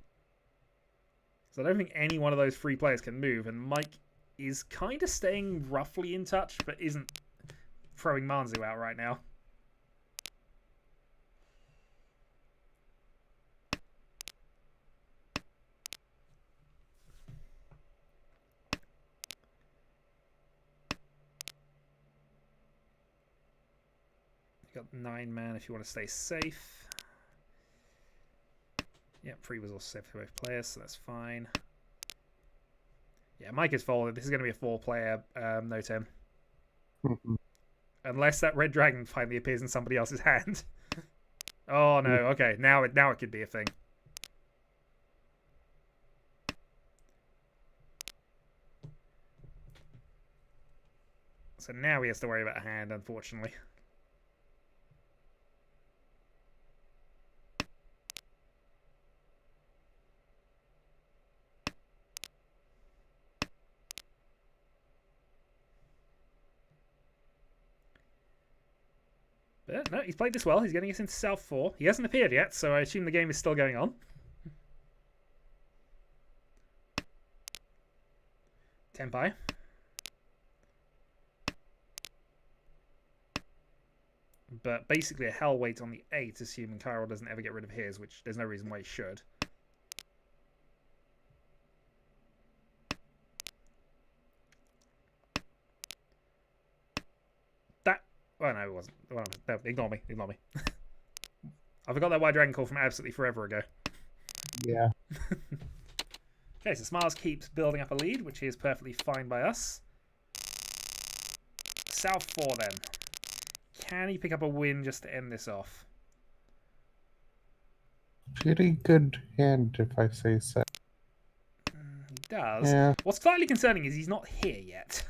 I don't think any one of those 3 players can move, and Mike is kind of staying roughly in touch, but isn't throwing Manzu out right now. You got 9 man if you want to stay safe. Yep, 3 was also safe for both players, so that's fine. Yeah, Mike is folded. This is going to be a 4-player no 10. Unless that red dragon finally appears in somebody else's hand. Oh no, okay. Now it could be a thing. So now he has to worry about a hand, unfortunately. But no, he's played this well. He's getting us into South 4. He hasn't appeared yet, so I assume the game is still going on. Tenpai. but basically a hell weight on the 8, assuming Kyril doesn't ever get rid of his, which there's no reason why he should. That... Oh, no, it wasn't. Well, no, ignore me. Ignore me. I forgot that White Dragon call from absolutely forever ago. Yeah. Okay, so Smiles keeps building up a lead, which is perfectly fine by us. South 4 then. Can he pick up a win just to end this off? Pretty good hand, if I say so. He does. Yeah. What's slightly concerning is he's not here yet.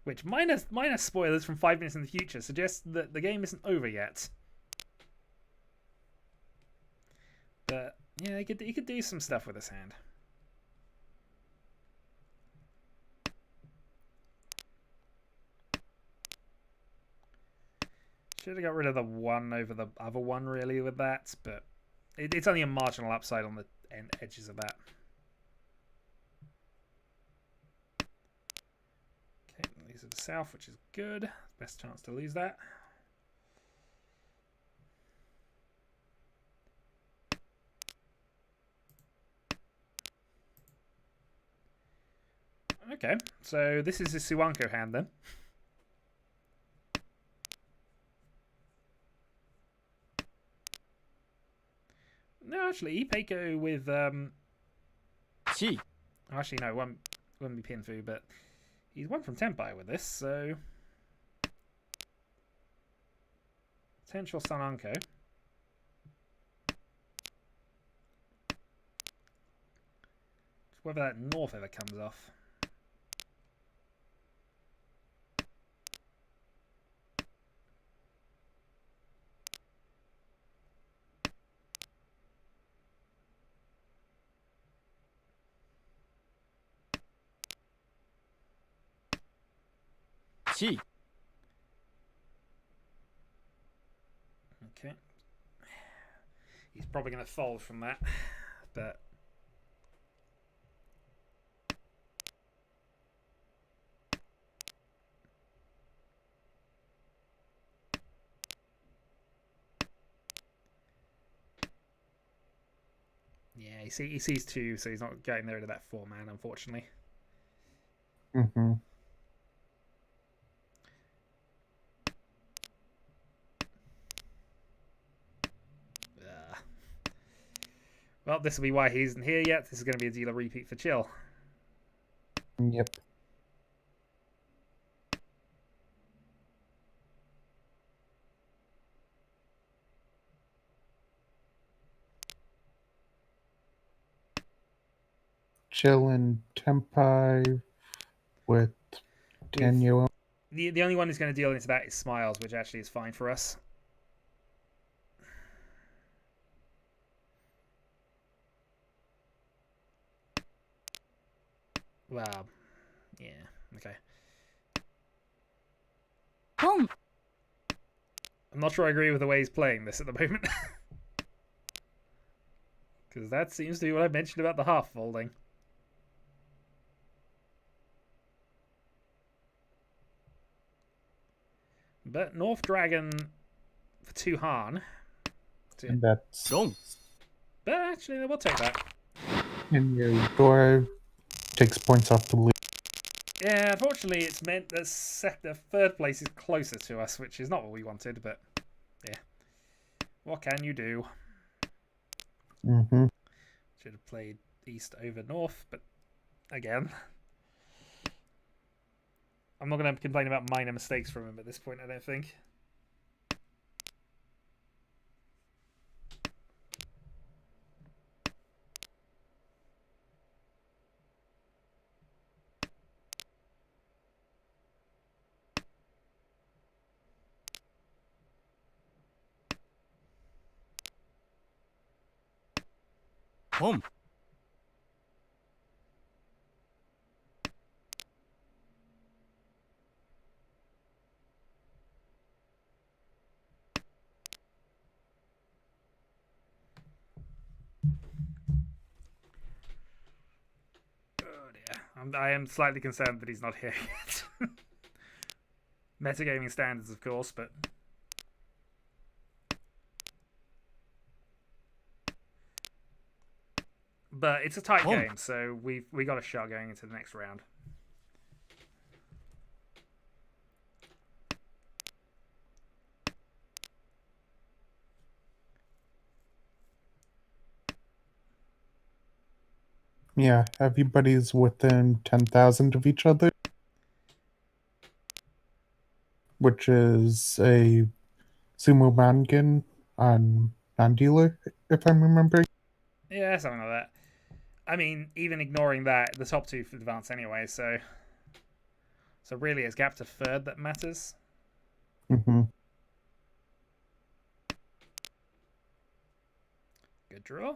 Which, minor spoilers from 5 minutes in the future, suggests that the game isn't over yet. But, yeah, he could do some stuff with his hand. Should have got rid of the 1 over the other one, really, with that. But it's only a marginal upside on the edges of that. Okay, these are the south, which is good. Best chance to lose that. Okay, so this is a Suwanko hand then. No, actually, Ipeiko with Chi. actually no, won't be Pinfu, but he's 1 from Tenpai with this, so potential Sananko. Whether that north ever comes off. Chi. Okay. He's probably going to fold from that, but yeah, he sees 2, so he's not getting rid of that 4-man, unfortunately. Mm-hmm. Well, this will be why he isn't here yet. This is going to be a dealer repeat for Chill. Yep. Chill and Tenpai with Daniel. The only one who's going to deal into that is Smiles, which actually is fine for us. Well, yeah, okay. Boom. I'm not sure I agree with the way he's playing this at the moment. Because that seems to be what I mentioned about the half folding. But North Dragon for 2 Han. And that's Don't. But actually, we'll take that. and your Dora takes points off the lead. Yeah, unfortunately, it's meant that the 3rd place is closer to us, which is not what we wanted, but yeah. What can you do? Mm-hmm. Should have played East over North, but again, I'm not going to complain about minor mistakes from him at this point, I don't think. Boom. Oh dear. I am slightly concerned that he's not here yet. Metagaming standards, of course, but But it's a tight Oh. game, so we got a shot going into the next round. Yeah, everybody's within 10,000 of each other, which is a sumo mangan on non-dealer, if I'm remembering. Yeah, something like that. I mean, even ignoring that, the top two for advance anyway, so really it's gap to third that matters. Mm-hmm. Good draw.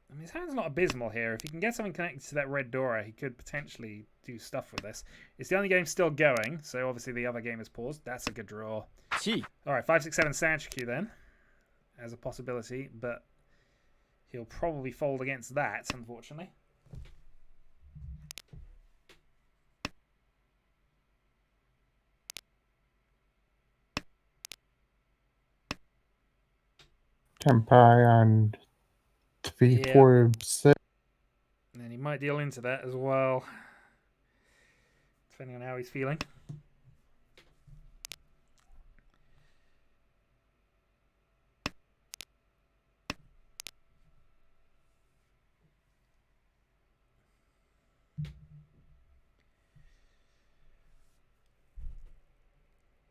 I mean, his hand's not abysmal here. If he can get something connected to that red Dora, he could potentially do stuff with this. It's the only game still going, so obviously the other game is paused. That's a good draw. Chi. Alright, 5, 6, 7 Sanchikyu then, as a possibility, but he'll probably fold against that, unfortunately. Tempai on 3, Yeah. 4, 6. And then he might deal into that as well, depending on how he's feeling.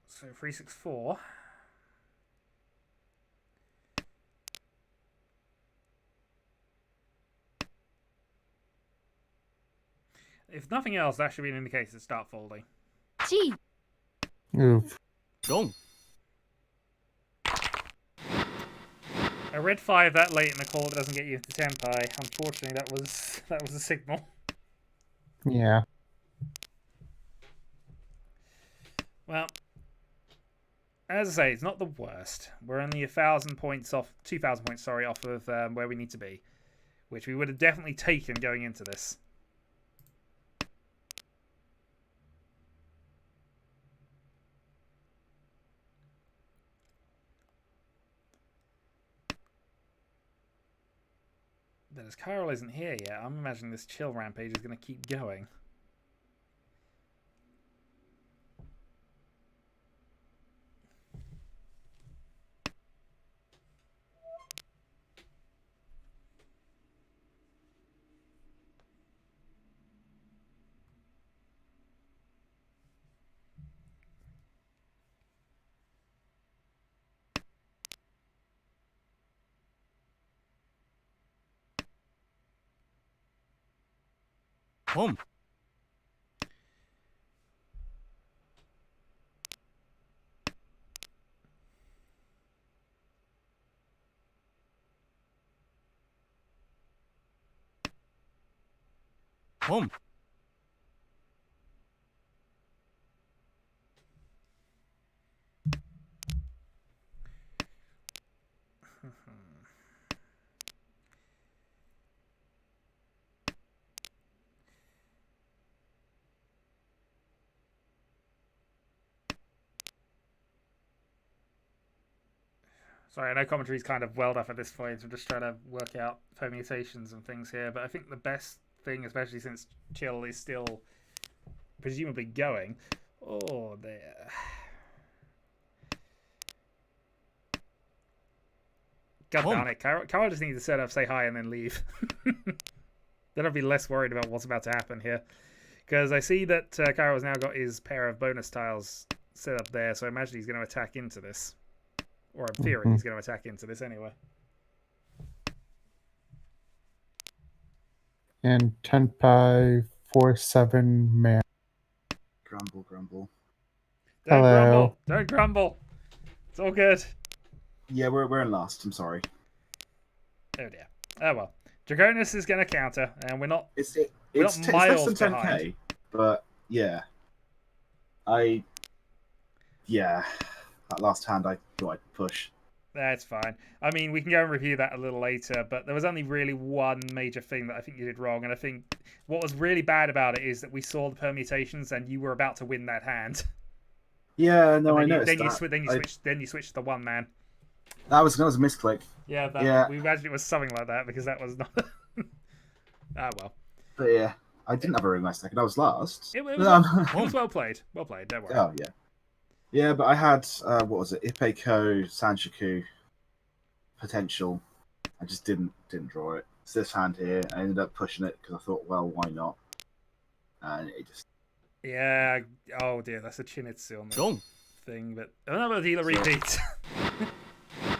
So 3, 6, 4. If nothing else, that should be an indicator to start folding. Chi. Oof. Long. A red 5 that late in the call doesn't get you into Tempai. Unfortunately, that was a signal. Yeah. Well, as I say, it's not the worst. We're only 1,000 points off, 2,000 points, sorry, off of where we need to be, which we would have definitely taken going into this. But as Kyril isn't here yet, I'm imagining this chill rampage is going to keep going. Boom. Boom. Sorry, I know commentary's kind of welled up at this point. I'm just trying to work out permutations and things here. But I think the best thing, especially since Chill is still presumably going. Oh, there. God darn it. Kyle just needs to set up, say hi, and then leave. Then I'll be less worried about what's about to happen here. Because I see that Kyro's now got his pair of bonus tiles set up there, so I imagine he's going to attack into this. Or in theory, he's going to attack into this anyway. And Tenpai 4-7 man. Grumble, grumble. Don't Hello. grumble. Don't grumble. It's all good. Yeah, we're in last. I'm sorry. Oh dear. Oh well. Draconis is going to counter, and we're not. It's not less miles than 10k, behind. but yeah. That last hand I thought I'd push. That's fine. I mean, we can go and review that a little later, but there was only really one major thing that I think you did wrong, and I think what was really bad about it is that we saw the permutations, and you were about to win that hand. Yeah, no, I And noticed then that. you switched the one man. That was a misclick. Yeah, Yeah. we imagined it was something like that because that was not. Ah well. But yeah, I didn't have a ring last second. I was last. It was well played. Well played. Don't worry. Oh yeah, yeah. But I had what was it? Ipeko, Sanshiku, potential. I just didn't draw it. It's this hand here. I ended up pushing it because I thought, well, why not? And it just. Yeah. Oh dear, that's a Chinitsu on the Dong. thing, but another dealer repeat.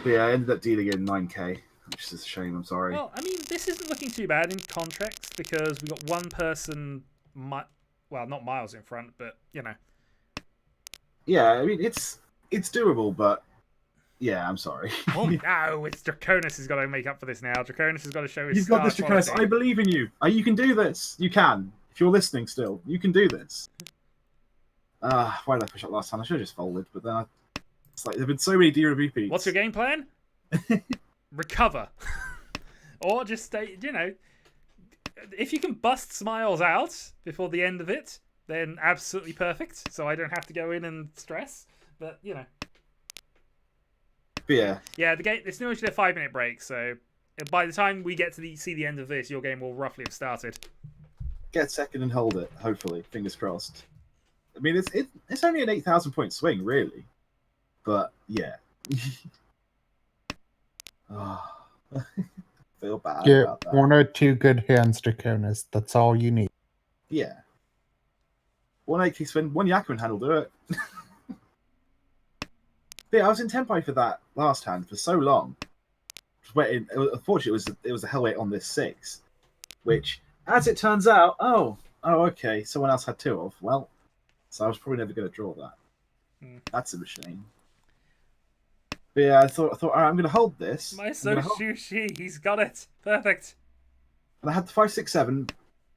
But yeah, I ended up dealing in 9k, which is a shame. I'm sorry. Well, I mean, this isn't looking too bad in contracts because we got one person, well, not miles in front, but you know. Yeah, I mean it's doable, but yeah, I'm sorry. Oh no, it's Draconis has got to make up for this now. Draconis has got to show his. You've got this, Draconis. I believe in you. You can do this. You can. If you're listening still, you can do this. Why did I push up last time? I should have just folded, but then it's like there've been so many deal repeats. What's your game plan? Recover, or just stay. You know, if you can bust Smiles out before the end of it, then absolutely perfect. So I don't have to go in and stress. But you know. But yeah. Yeah, the game. It's usually a 5-minute break, so by the time we get to see the end of this, your game will roughly have started. Get second and hold it. Hopefully, fingers crossed. I mean, it's only an 8,000 point swing, really. But yeah. Feel bad about that. 1 or 2 good hands, Draconis. That's all you need. Yeah. 1 8 spin, 1 Yakuman hand will do it. But yeah, I was in Tempai for that last hand for so long. Unfortunately, it was a hell 8 on this 6, which, as it turns out, oh, okay, someone else had 2 of. Well, so I was probably never going to draw that. That's a shame. But yeah, I thought, all right, I'm going to hold this. My Sushi, he's got it. Perfect. And I had the 5, 6, 7,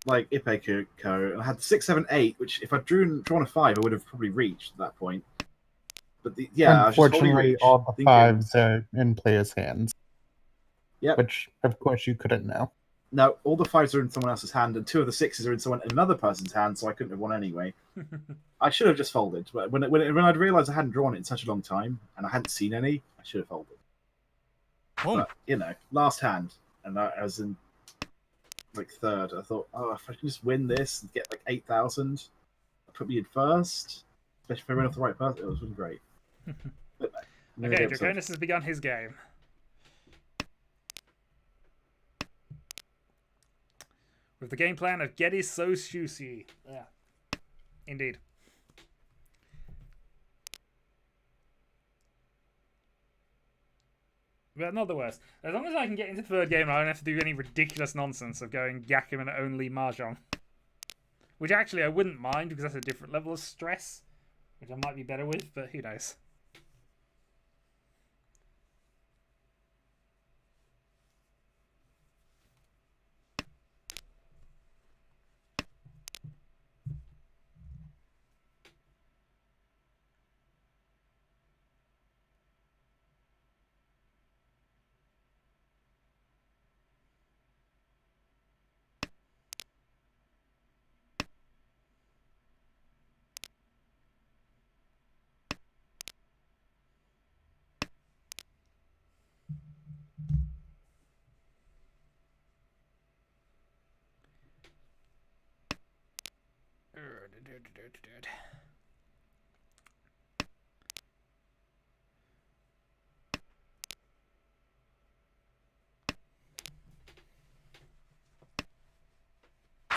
like Ipeko, and I had the 6, 7, 8, which if I'd drawn a 5, I would have probably reached at that point. But unfortunately, all the 5s are in players' hands. Yeah. Which, of course, you couldn't know. No, all the 5s are in someone else's hand, and 2 of the 6s are in another person's hand, so I couldn't have won anyway. I should have just folded. But when I'd realised I hadn't drawn it in such a long time, and I hadn't seen any, I should have folded. But, you know, last hand, and I was in, like, third. I thought, if I can just win this and get, like, 8,000, put me in first, especially if I win off the right person, it was really great. But, okay, Draconis has begun his game. With the game plan of Getty So Sushi. Yeah. Indeed. But not the worst. As long as I can get into the third game, I don't have to do any ridiculous nonsense of going Yakuman only Mahjong. Which actually I wouldn't mind because that's a different level of stress. Which I might be better with, but who knows.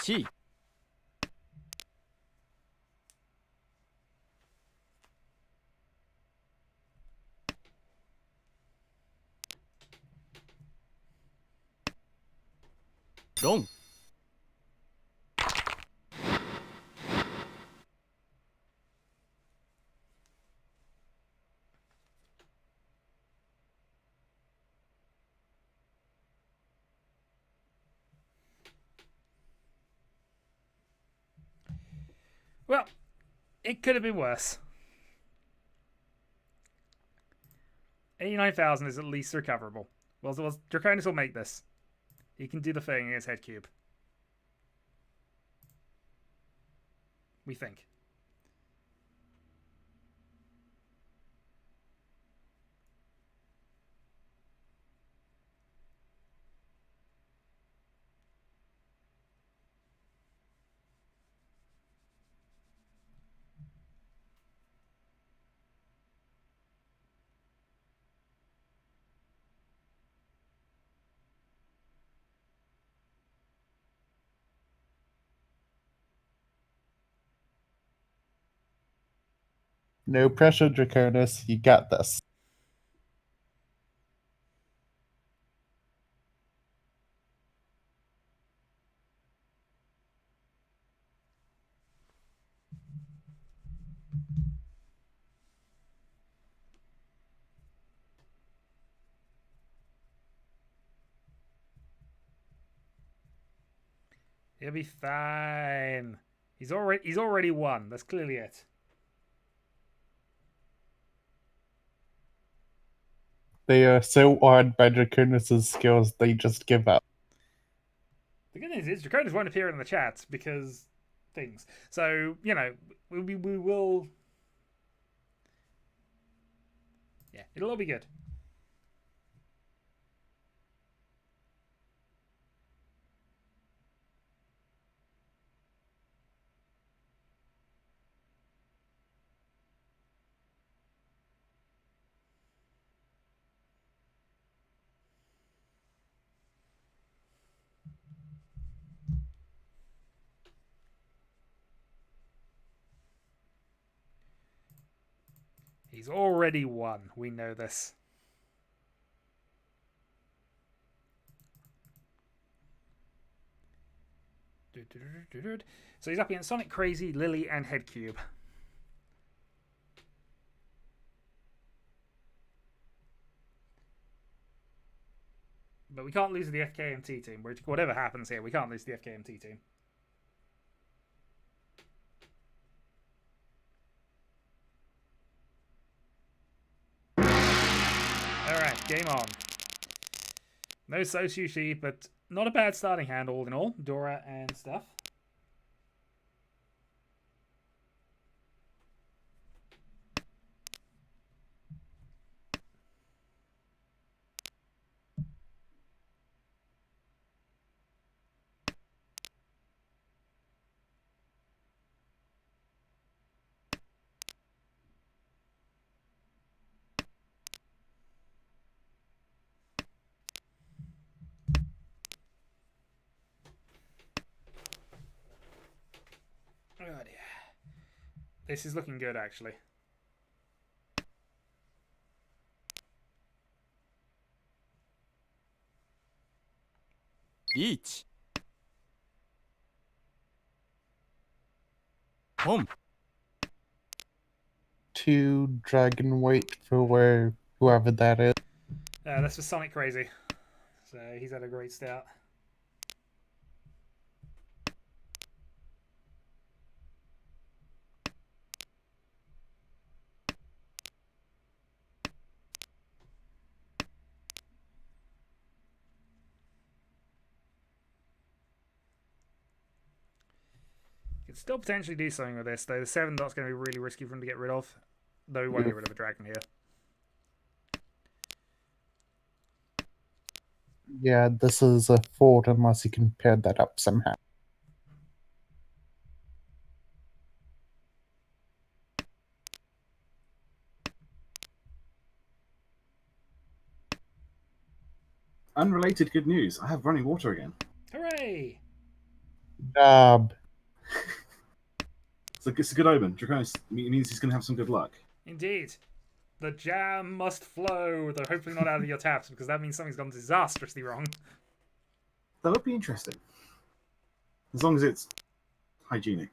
Chi. Dong. Well, it could have been worse. 89,000 is at least recoverable. Well, Draconis will make this. He can do the thing against Headcube. We think. No pressure, Draconis. You got this. He'll be fine. He's already won. That's clearly it. They are so awed by Draconis' skills, they just give up. The good news is Draconis won't appear in the chat because things. So, you know, we will... Yeah, it'll all be good. He's already won. We know this. So he's up against Sonic, Crazy, Lily, and Headcube. But we can't lose to the FKMT team. Whatever happens here, we can't lose to the FKMT team. Alright, game on. No So Sushi, but not a bad starting hand all in all. Dora and stuff. Oh dear. This is looking good, actually. Riichi. Home. 2 dragon weight for whoever that is. That's for Sonic Crazy. So he's had a great start. Could still potentially do something with this, though. The 7 dot's going to be really risky for him to get rid of. Though he won't get rid of a dragon here. Yeah, this is a fort unless you can pair that up somehow. Unrelated good news. I have running water again. Hooray! Dab. It's a good omen. Draconis means he's going to have some good luck. Indeed. The jam must flow, though hopefully not out of your taps, because that means something's gone disastrously wrong. That would be interesting. As long as it's hygienic.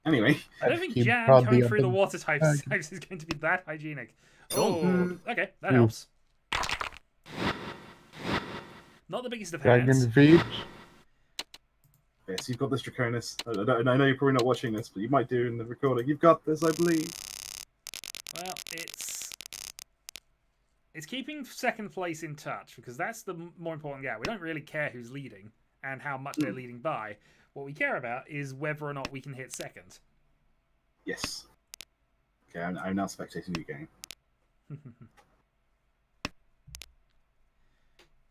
Anyway. I don't think jam coming through the water types is going to be that hygienic. Oh, okay, that helps. Not the biggest of hands. Dragon Reach. Yes, you've got this, Draconis. I know you're probably not watching this, but you might do in the recording. You've got this, I believe. Well, it's keeping second place in touch, because that's the more important gap. We don't really care who's leading and how much they're leading by. What we care about is whether or not we can hit second. Yes. Okay, I'm now spectating your game.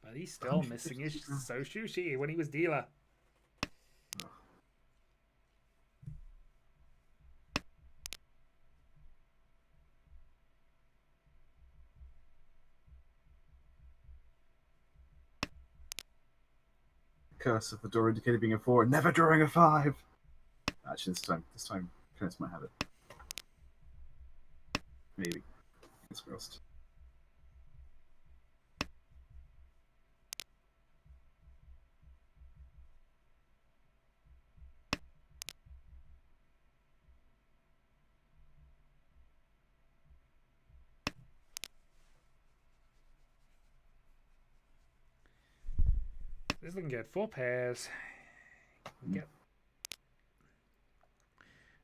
But he's still missing his So Sushi when he was dealer. Curse of the door indicator being a 4 and never drawing a 5. Actually, this time, Curtis might have it. Maybe. Fingers crossed. This is looking good. 4 pairs. Get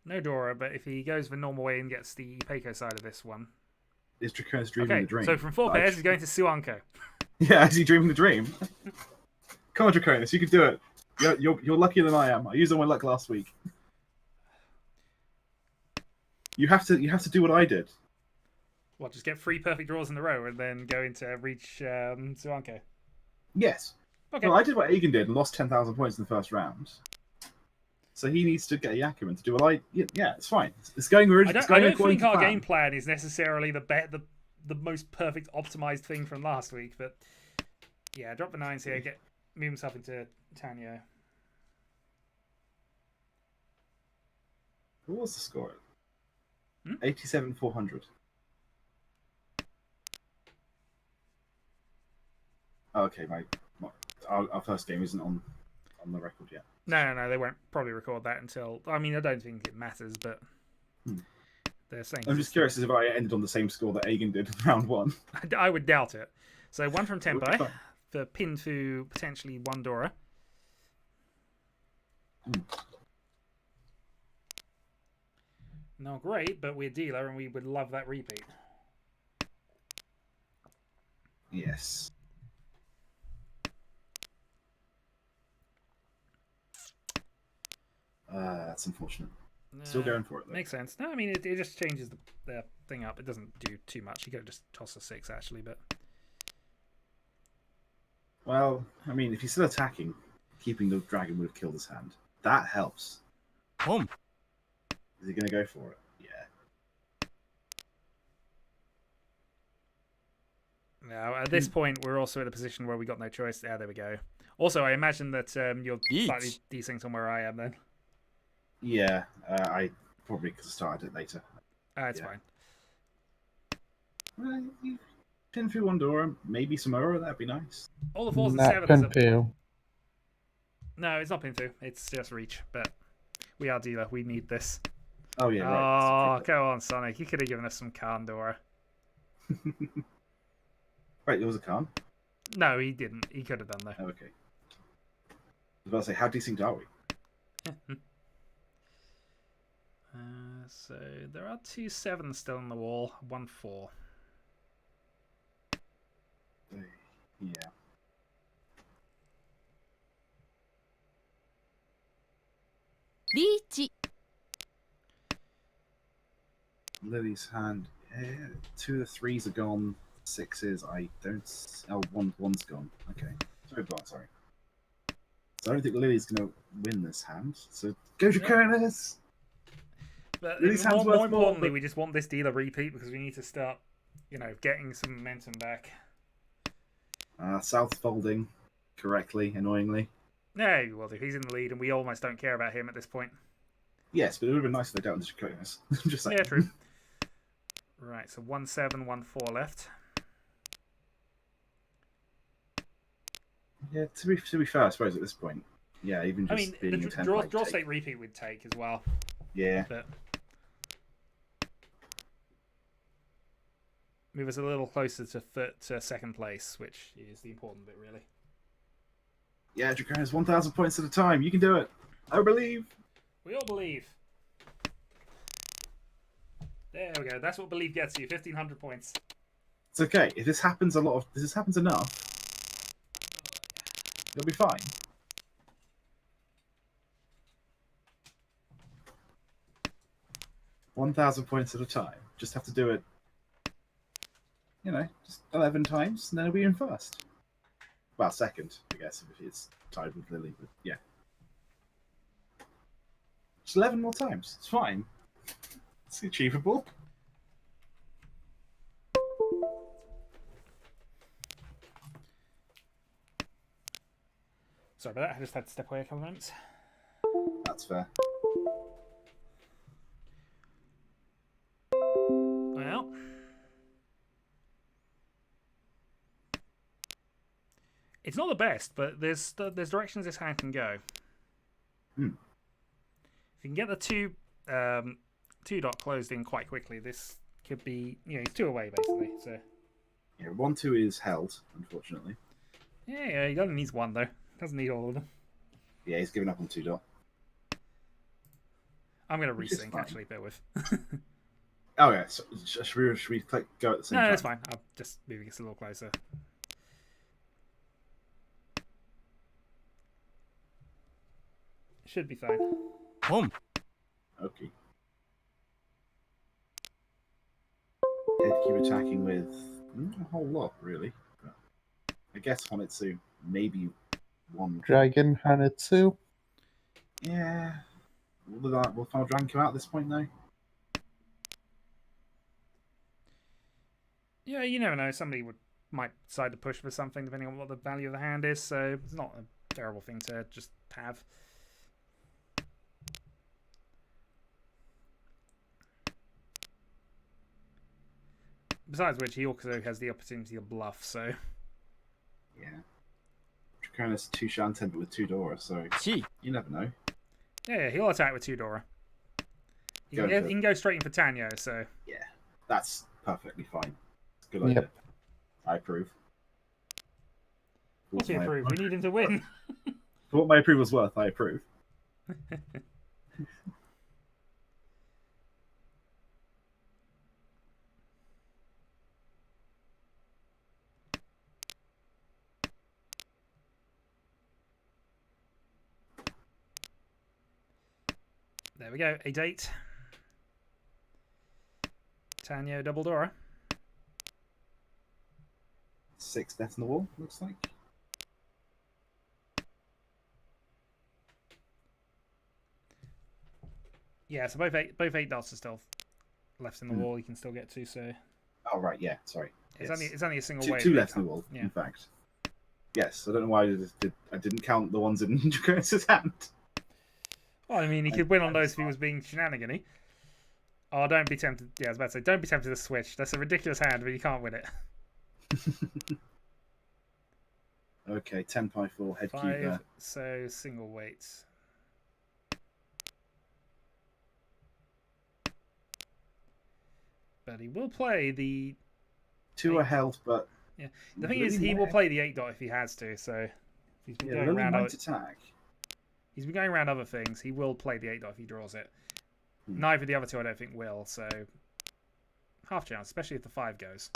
no Dora, but if he goes the normal way and gets the Peiko side of this one. Is Draconis dreaming the dream? So from 4 pairs, he's going to Suanko. Yeah, is he dreaming the dream? Come on, Draconis, you can do it. You're luckier than I am. I used all my luck last week. You have to do what I did. What, just get 3 perfect draws in a row and then go into reach Suanko? Yes. Okay. Well, I did what Aegon did and lost 10,000 points in the first round. So he needs to get a Yakuman to do what I... Yeah, it's fine. It's going originally. I don't think our game plan is necessarily the most perfect optimized thing from last week, but yeah, drop the 9s here, move himself into Tanyo. What was the score? 87,400. Okay, our first game isn't on the record yet. No, they won't probably record that until... I mean, I don't think it matters, but they're saying... I'm just curious as if I ended on the same score that Aegon did in round 1. I would doubt it. So 1 from Tempai, for Pinfu, potentially 1 Dora. Not great, but we're dealer and we would love that repeat. Yes. That's unfortunate. Still going for it, though. Makes sense. No, I mean, it just changes the thing up. It doesn't do too much. You could have just tossed a 6, actually, but... Well, I mean, if he's still attacking, keeping the dragon would have killed his hand. That helps. Home. Is he going to go for it? Yeah. Now, at this point, we're also in a position where we got no choice. Yeah, there we go. Also, I imagine that you're slightly desynced on where I am, then. Yeah, I probably because I started it later. It's fine. Well, you pin through one door, maybe some Ura, that'd be nice. All the 4s and Not 7s. Pinfu. No, it's not Pinfu. It's just Reach. But we are dealer. We need this. Oh yeah, right. Oh, go on, Sonic. You could have given us some Kandora. Right, there was a Khan. No, he didn't. He could have done though. Oh, okay. I was about to say, how desynced are we? So there are 2 7s still on the wall. 1 4. Yeah. Riichi. Lily's hand. 2 of the 3s are gone. 6s, I don't. Oh, one's gone. Okay. Sorry. So I don't think Lily's going to win this hand. So go Draconis! But Lily's hand's more worth more, importantly, but... we just want this dealer repeat because we need to start, getting some momentum back. South folding correctly, annoyingly. No, well, if he's in the lead and we almost don't care about him at this point. Yes, but it would have been nice if they dealt with Draconis. I'm just saying. Yeah, true. Right, so 1 7, 1 4 left. Yeah, to be fair, I suppose at this point, yeah, even just being the a draw state repeat would take as well. Yeah. But move us a little closer to second place, which is the important bit, really. Yeah, Draconis, 1,000 points at a time. You can do it. I believe. We all believe. There we go. That's what believe gets you. 1,500 points. It's okay. If this happens if this happens enough, it'll be fine. $1,000 points at a time. Just have to do it, just 11 times, and then it'll be in first. Well, second, I guess, if it's tied with Lily. But yeah, just 11 more times. It's fine. It's achievable. Sorry about that. I just had to step away a couple of minutes. That's fair. Well, It's not the best, but there's directions this hand can go. Hmm. If you can get the two dot closed in quite quickly, this could be, he's 2 away basically. So Yeah, 1-2 is held, unfortunately. yeah, he only needs 1 though. Doesn't need all of them. Yeah, he's giving up on 2 dot. I'm gonna Which is resync fine. actually. Bear with. Oh yeah, so should we click go at the same No, time? that's fine. I'm just moving it a little closer. Should be fine. Home. Okay. Head keep attacking with not a whole lot, really. But I guess Honitsu, maybe 1. Dragon Hanetsu. Yeah. Will Final Dragon come out at this point, though? Yeah, you never know. Somebody might decide to push for something depending on what the value of the hand is. So it's not a terrible thing to just have. Besides which, he also has the opportunity to bluff. So Yeah. Draconis 2 Shanten, but with 2 Dora, so Chi. you never know. yeah, he'll attack with 2 Dora. He can go straight in for Tanyo. So Yeah, that's perfectly fine. Good idea. Yep. I approve. what's he approve? We need him to win. For what my approval's worth, I approve. There we go. A date. Tanyo double Dora. 6 deaths in the wall, looks like. Yeah, so both eight dots are still left in the wall. You can still get to. So Oh right, yeah, sorry. it's Yes. only a single two, way. 2 left in the wall, Yeah. in fact. Yes, I don't know why I didn't count the ones in Draconis' hand. Well, I mean, he could win on those if he was being shenanigan-y. Oh, don't be tempted. Yeah, I was about to say, don't be tempted to switch. That's a ridiculous hand, but you can't win it. Okay, 10 by 4 head 5, keeper. so single weights. But he will play the... 2 are held, but Yeah. The thing is, he will play the 8 dot if he has to, so... He's been going around attack. He's been going around other things. He will play the 8 dot if he draws it. Neither of the other 2 I don't think will, so... Half chance, especially if the 5 goes.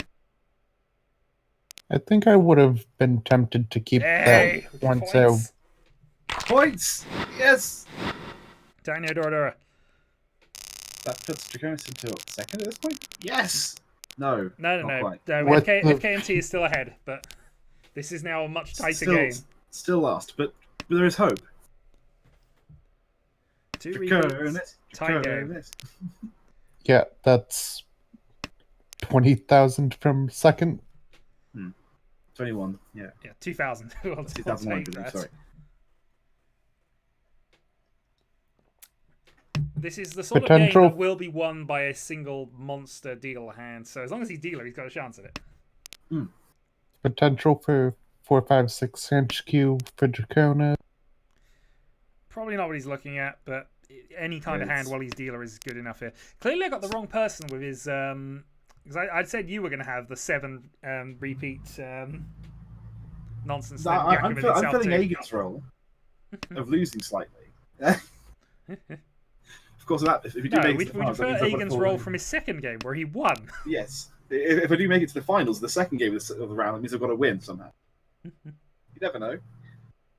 I think I would have been tempted to keep Hey! that one. Points! So Points! Yes! Tanyo Dora. That puts Draconis into second at this point? Yes! No. No. not quite. No, What FKMT is still ahead, but this is now a much tighter game. Still lost, but there is hope. 2 repeats. Tie game. Draconis. yeah, that's 20,000 from second. 21, yeah. Yeah, 2,000. I'll 2001, take that. sorry. This is the sort of Potential- game that will be won by a single monster dealer hand. So as long as he's dealer, he's got a chance at it. Potential for 4, 5, 6 HQ for Dracona. Probably not what he's looking at, but any kind of hand while he's dealer is good enough here. Clearly, I got the wrong person with his. Because I'd said you were going to have the 7 repeat nonsense. No, I'm filling Agen's role of losing slightly. Of course, if you do No, make we it to the finals, that prefer means I've got Egan's to role fall- from his second game where he won. Yes. If I do make it to the finals, the second game of the round, it means I've got to win somehow. You never know.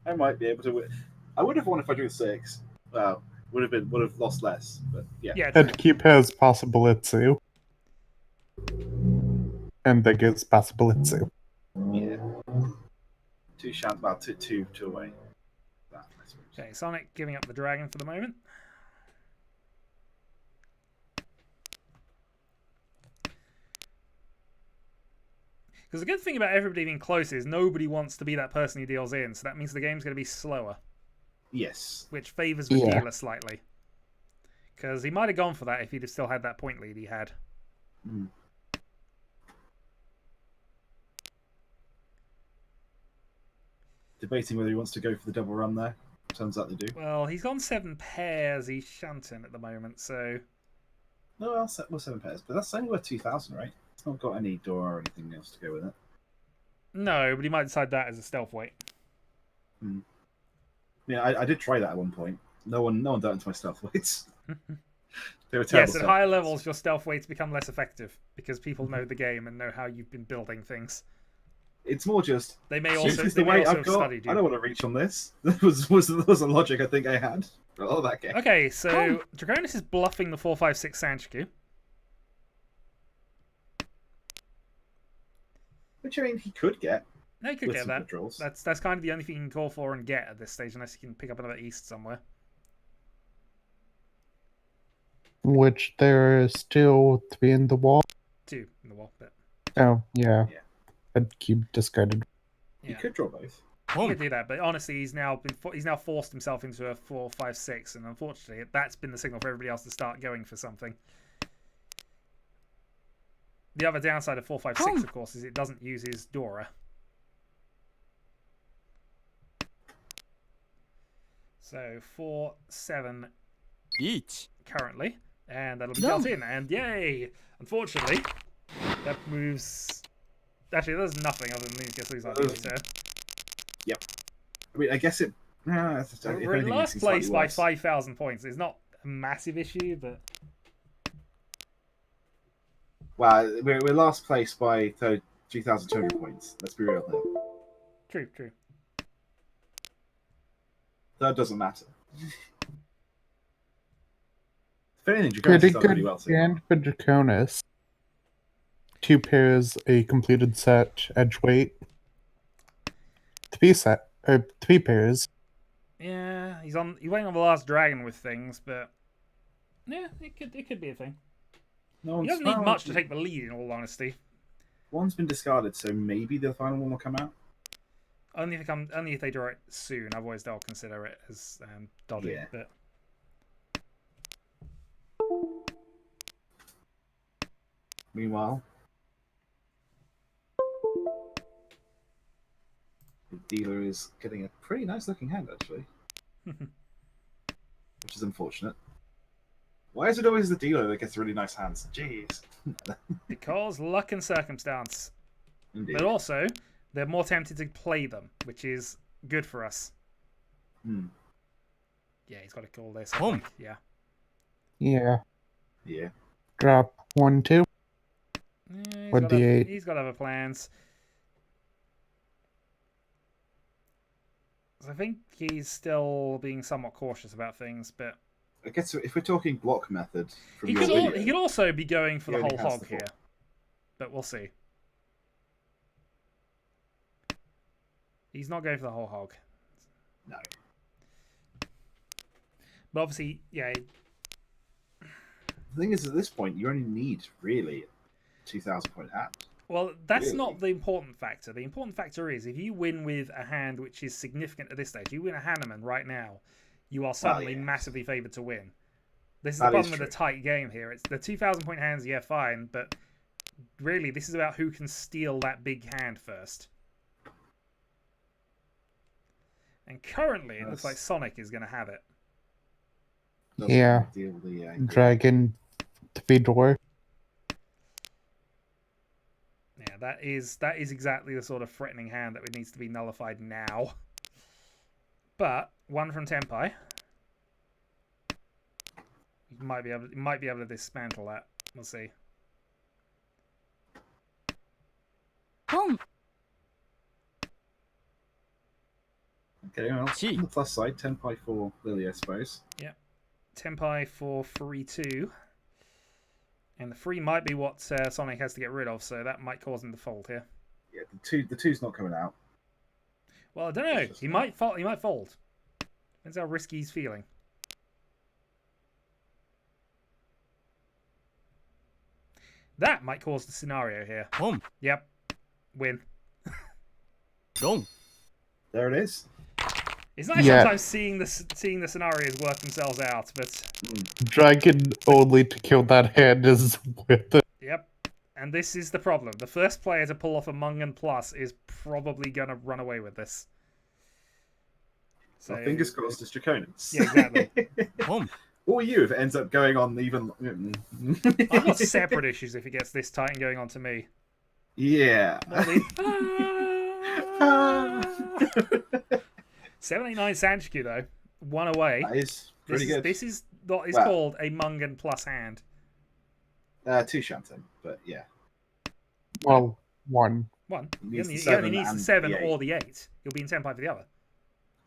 I might be able to win. I would have won if I drew 6. Well, would have lost less, but yeah. Yeah, true. Headkeep has possibility. And Big is possibility. Yeah. 2 shots, about two away. That, I suppose. Okay, Sonic giving up the dragon for the moment. Because the good thing about everybody being close is nobody wants to be that person who deals in, so that means the game's going to be slower, Yes. which favours the Yeah. dealer slightly. Because he might have gone for that if he'd have still had that point lead he had. Mm. debating whether he wants to go for the double run there. Turns out they do. Well, he's gone 7 pairs. He's shunting at the moment, so. No, well, 7 pairs, but that's only worth 2,000, right? It's not got any door or anything else to go with it. No, but he might decide that as a stealth weight. Yeah, I did try that at one point. No one done into my stealth weights. They were terrible. Yes, at stealth higher weights. levels, your stealth weights become less effective because people know the game and know how you've been building things. It's more just. They may This also, is they the may way also I've have got. studied I you. don't want to reach on this. That was a logic I think I had for all that game. Okay, so Draconis is bluffing the 4-5-6 Sanchiku. Which I mean, he could get. No, you could with get some that. good draws. That's kind of the only thing you can call for and get at this stage, unless you can pick up another East somewhere. Which there are still 3 in the wall. 2 in the wall, but Oh, yeah. Yeah. I'd keep discarded. He yeah. could draw both. He could do that, but honestly, he's now forced himself into a 4-5-6, and unfortunately, that's been the signal for everybody else to start going for something. The other downside of 4-5-6, of course, is it doesn't use his Dora. So 4-7 Riichi. currently, and that'll be No. dealt in, and yay! Unfortunately, that moves. Actually, there's nothing other than these guess lose our deal turn. I mean, I guess it. If We're in anything, last it's slightly place by worse. 5,000 points. It's not a massive issue, but Wow, we're last place by 3,200 points. Let's be real here. true. That doesn't matter. If anything, Draconis Pretty has done really good well so far. hand for Draconis. 2 pairs, a completed set, edge weight. 3 pairs. Yeah, he's waiting on the last dragon with things, but yeah, it could be a thing. No He doesn't need much to take the lead, in all honesty. One's been discarded, so maybe the final one will come out. Only if they draw it soon. Otherwise, they'll consider it as dodgy. Yeah. But Meanwhile, the dealer is getting a pretty nice looking hand, actually. Which is unfortunate. Why is it always the dealer that gets really nice hands? Jeez. because luck and circumstance, Indeed. but also they're more tempted to play them, which is good for us. Hmm. Yeah, he's got to call this. I Boom. think. Yeah. Yeah. Yeah. Drop 1, 2. Yeah, With the 8. He's got other plans. So I think he's still being somewhat cautious about things, but I guess if we're talking block method from he your video, could also be going for He the only whole has hog the 4. here. But we'll see. He's not going for the whole hog. no. But obviously, yeah, The thing is, at this point, you only need really 2,000 point hand. well, that's Really? not the important factor. The important factor is if you win with a hand which is significant at this stage, you win a Hanneman right now, you are suddenly yes. massively favoured to win. This is That the is problem with true. the tight game here. It's the 2,000 point hands, yeah, fine, but really, this is about who can steal that big hand first. And currently, it looks like Sonic is going to have it. Doesn't Yeah. Deal with the, Dragon 3 door. Yeah, that is exactly the sort of threatening hand that needs to be nullified now. But 1 from Tenpai. You might be able to dismantle that. We'll see. Boom. Okay, well, Gee. on the plus side, 10 by 4 Lily, I suppose. Tenpai for 3-2. And the 3 might be what Sonic has to get rid of, so that might cause him to fold here. Yeah, the two's not coming out. Well, I don't know. He might fold. He might fold. Depends how risky he's feeling. That might cause the scenario here. Boom. Yep. Win. Dong. There it is. It's nice Yeah. sometimes seeing the scenarios work themselves out, but Dragon only to kill that hand is worth it. yep. And this is the problem. The first player to pull off a Mungan Plus is probably going to run away with this. So Well, fingers crossed it's Draconis. Yeah, exactly. Boom. Or you if it ends up going on even. I've got separate issues if it gets this tight and going on to me. Yeah. Not the... 789 Sanchiku though, one away. That is pretty good. This is what is Well, called a Mungan plus hand. 2 Shanten, but yeah. Well, one. One. He He needs only, the he only needs the 7 7 and the or the 8. He'll be in Tenpai for the other.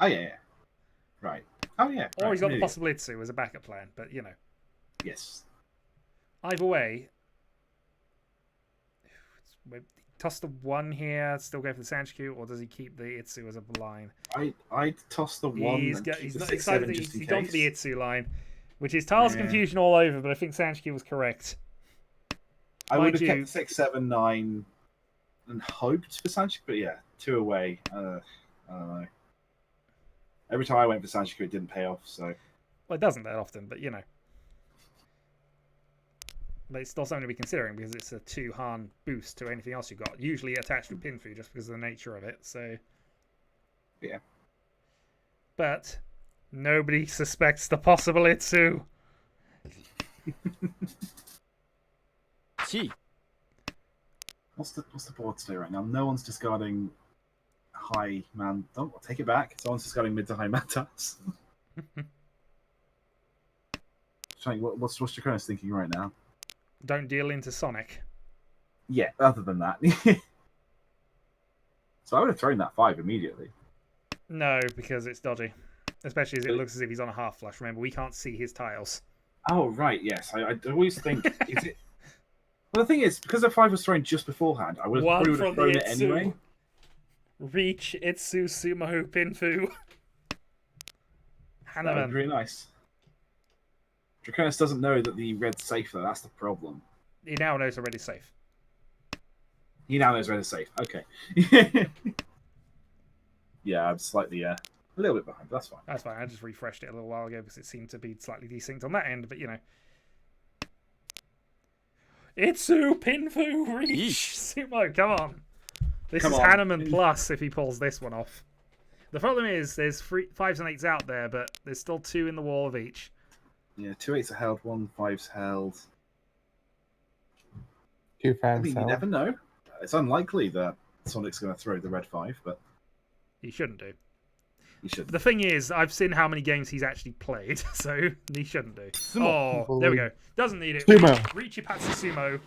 Oh, yeah. Right. Oh, yeah. Or right. he's got the Maybe. possible Itsu as a backup plan, but you know. Yes. Either way, toss the 1 here, still go for the Sanchiku, or does he keep the Itsu as a line? I'd toss the 1. He's and keep he's the not 6, excited 7 that just in he's gone for the case. Itsu line, which is Tiles of Yeah. Confusion all over, but I think Sanchiku was correct. I would have Mind kept you- the 6, 7, 9 and hoped for Sanchiku, but yeah, 2 away. I don't know. Every time I went for Sanchiku, it didn't pay off, so. Well, it doesn't that often, but you know. But it's still something to be considering because it's a 2 Han boost to anything else you've got. Usually attached to Pinfu just because of the nature of it, so. Yeah. But nobody suspects the possible Itsu. Chi. What's the board today right now? No one's discarding high man. Don't take it back. Someone's discarding mid to high mantas. What's Draconis thinking right now? Don't deal into Sonic. Yeah, other than that. So I would have thrown that 5 immediately. No, because it's dodgy. Especially as it looks as if he's on a half flash. Remember, we can't see his tiles. Oh, right, yes. I always think, is it... Well, the thing is, because the 5 was thrown just beforehand, I would have, probably would have thrown it anyway. Reach, Itsu, Sumo, Pinfu. That would Hanaman. be really nice. Draconis doesn't know that the red's safe, though. That's the problem. He now knows already safe. He now knows red is safe. Okay. Yeah, I'm slightly, a little bit behind, but that's fine. That's fine. I just refreshed it a little while ago because it seemed to be slightly desynced on that end, but you know. Itsu, Pinfu, Reach, Yeesh. Sumo, come on. This Come is on. Hanaman plus if he pulls this one off. The problem is there's 5s and 8s out there, but there's still 2 in the wall of each. Yeah, 2 8s are held, 1 5's held. 2 I fans mean, you out. never know. It's unlikely that Sonic's going to throw the red 5, but He shouldn't do. he should. The thing is, I've seen how many games he's actually played, so he shouldn't do. Sumo. Oh, there we go. Doesn't need it. Sumo. Riichi Patsu Sumo.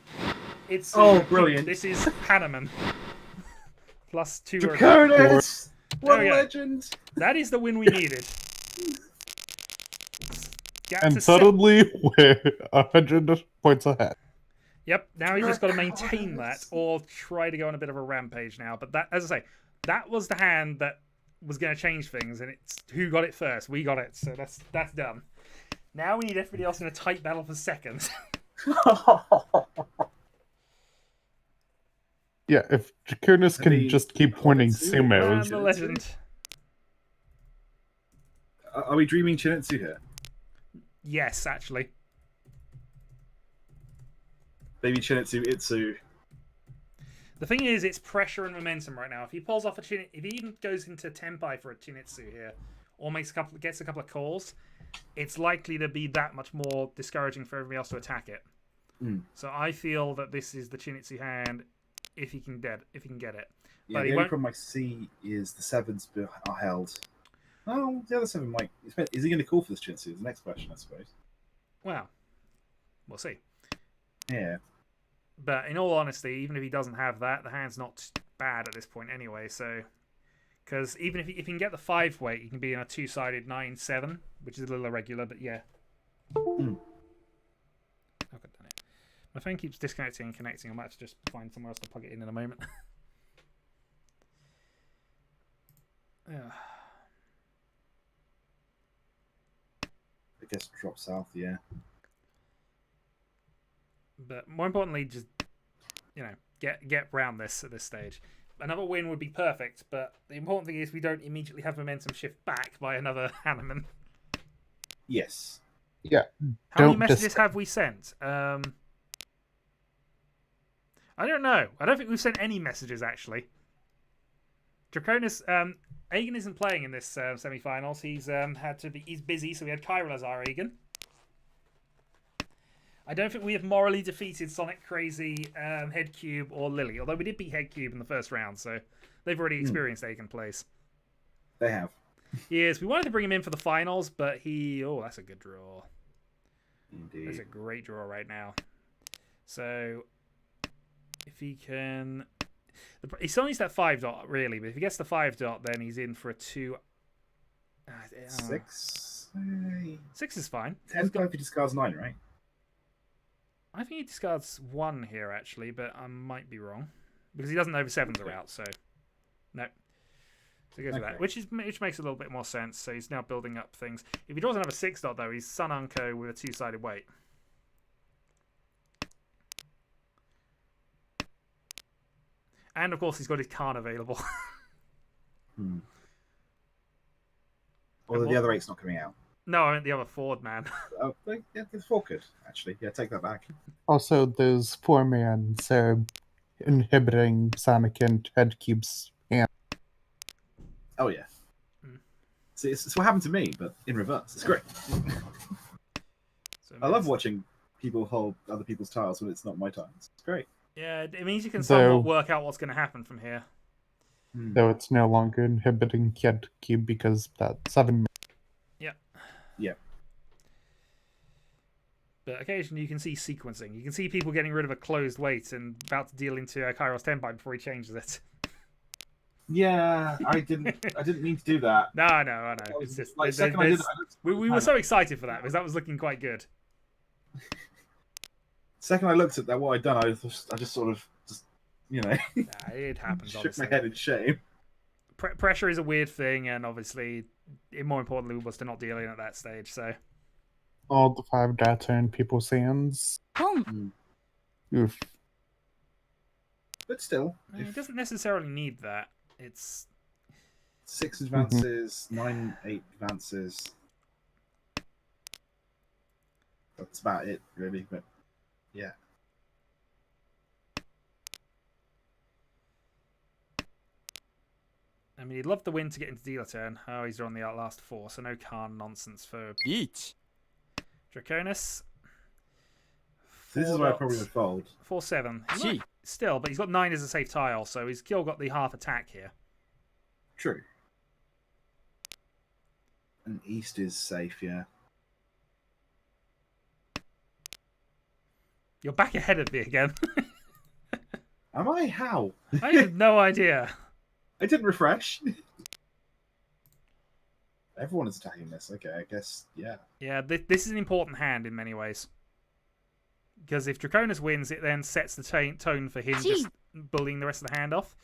It's Brilliant. This is Hanaman. Plus 2. Draconis! What There a we go. legend! That is the win we needed. Gap to And suddenly we're 100 points ahead. Yep, now he's just got to maintain that or try to go on a bit of a rampage now. But that, as I say, that was the hand that was going to change things, and it's who got it first. We got it, so that's done. Now we need everybody else in a tight battle for seconds. Yeah, if Draconis can Maybe- just keep winning Sumo. Man, sumos. the legend. Are we dreaming Chinitsu here? Yes, actually. Baby Chinitsu, Itsu. The thing is, it's pressure and momentum right now. If he pulls off if he even goes into Tenpai for a Chinitsu here, or gets a couple of calls, it's likely to be that much more discouraging for everybody else to attack it. Mm. So I feel that this is the Chinitsu hand if he can get it. Yeah, But he the only won't- problem I see is the 7s are held. Oh, the other 7 might. Is he going to call for this Chinitsu? Is the next question, I suppose. Well, we'll see. Yeah. But in all honesty, even if he doesn't have that, the hand's not bad at this point anyway. So, because even if he can get the 5 weight, he can be in a 2-sided 9-7, which is a little irregular, but yeah. Mm. Oh, God damn it. My phone keeps disconnecting and connecting. I might have to just find somewhere else to plug it in a moment. Yeah. I guess drop south, yeah. But more importantly, just get round this at this stage. Another win would be perfect, but the important thing is we don't immediately have momentum shift back by another Hanaman. Yes. Yeah. How many Don't messages have we sent? I don't know. I don't think we've sent any messages actually. Draconis, Aegon isn't playing in this semi-finals. He's busy, so we had Kyril as our Aegon. I don't think we have morally defeated Sonic Crazy, Headcube, or Lily. Although we did beat Headcube in the first round, so they've already experienced Aegon plays. They have. Yes, we wanted to bring him in for the finals, but oh, that's a good draw. Indeed. That's a great draw right now. So, if he can... He still needs that 5 dot, really, but if he gets the 5 dot, then he's in for a 2... 6? 6 is fine. 10 if he discards 9, right? I think he discards 1 here, actually, but I might be wrong. Because he doesn't know the 7s are out, so... No. So he goes with that, which makes a little bit more sense. So he's now building up things. If he draws another 6 dot, though, he's Sun Unco with a 2-sided weight. And, of course, he's got his Khan available. Although the other 8's not coming out. No, I meant the other Ford, man. Oh, yeah, the 4 could, actually. Yeah, take that back. Also, those 4 mans are inhibiting Sonic and Headcube's hand. Oh, yeah. See, it's what happened to me, but in reverse. It's great. So I love watching people hold other people's tiles when it's not my tiles. It's great. Yeah, it means you can somewhat work out what's going to happen from here. Though it's no longer inhibiting Headcube because that 7. Yeah. Yeah. But occasionally you can see sequencing. You can see people getting rid of a closed weight and about to deal into Kairos 10 bite before he changes it. Yeah, I didn't mean to do that. No, I know. It's just like second I did it, we were so excited for that because that was looking quite good. Second I looked at that, what I'd done, I just sort of It happens. shook my head in shame. Pressure is a weird thing, and obviously, more importantly, was to not deal in at that stage. So all the 5 dots are in people's hands. Oof. But still, it doesn't necessarily need that. It's 6 advances, 9, 8 advances. That's about it, really. But yeah. I mean, he'd love the win to get into dealer turn. Oh, he's on the last 4, so no Khan nonsense for Riichi. Draconis. This is where I probably would fold. 4/7. Still, but he's got 9 as a safe tile, so he's still got the half attack here. True. And East is safe, yeah. You're back ahead of me again. Am I? How? I have no idea. I didn't refresh. Everyone is attacking this. Okay, I guess, yeah. Yeah, this is an important hand in many ways. Because if Draconis wins, it then sets the tone for him just building the rest of the hand off.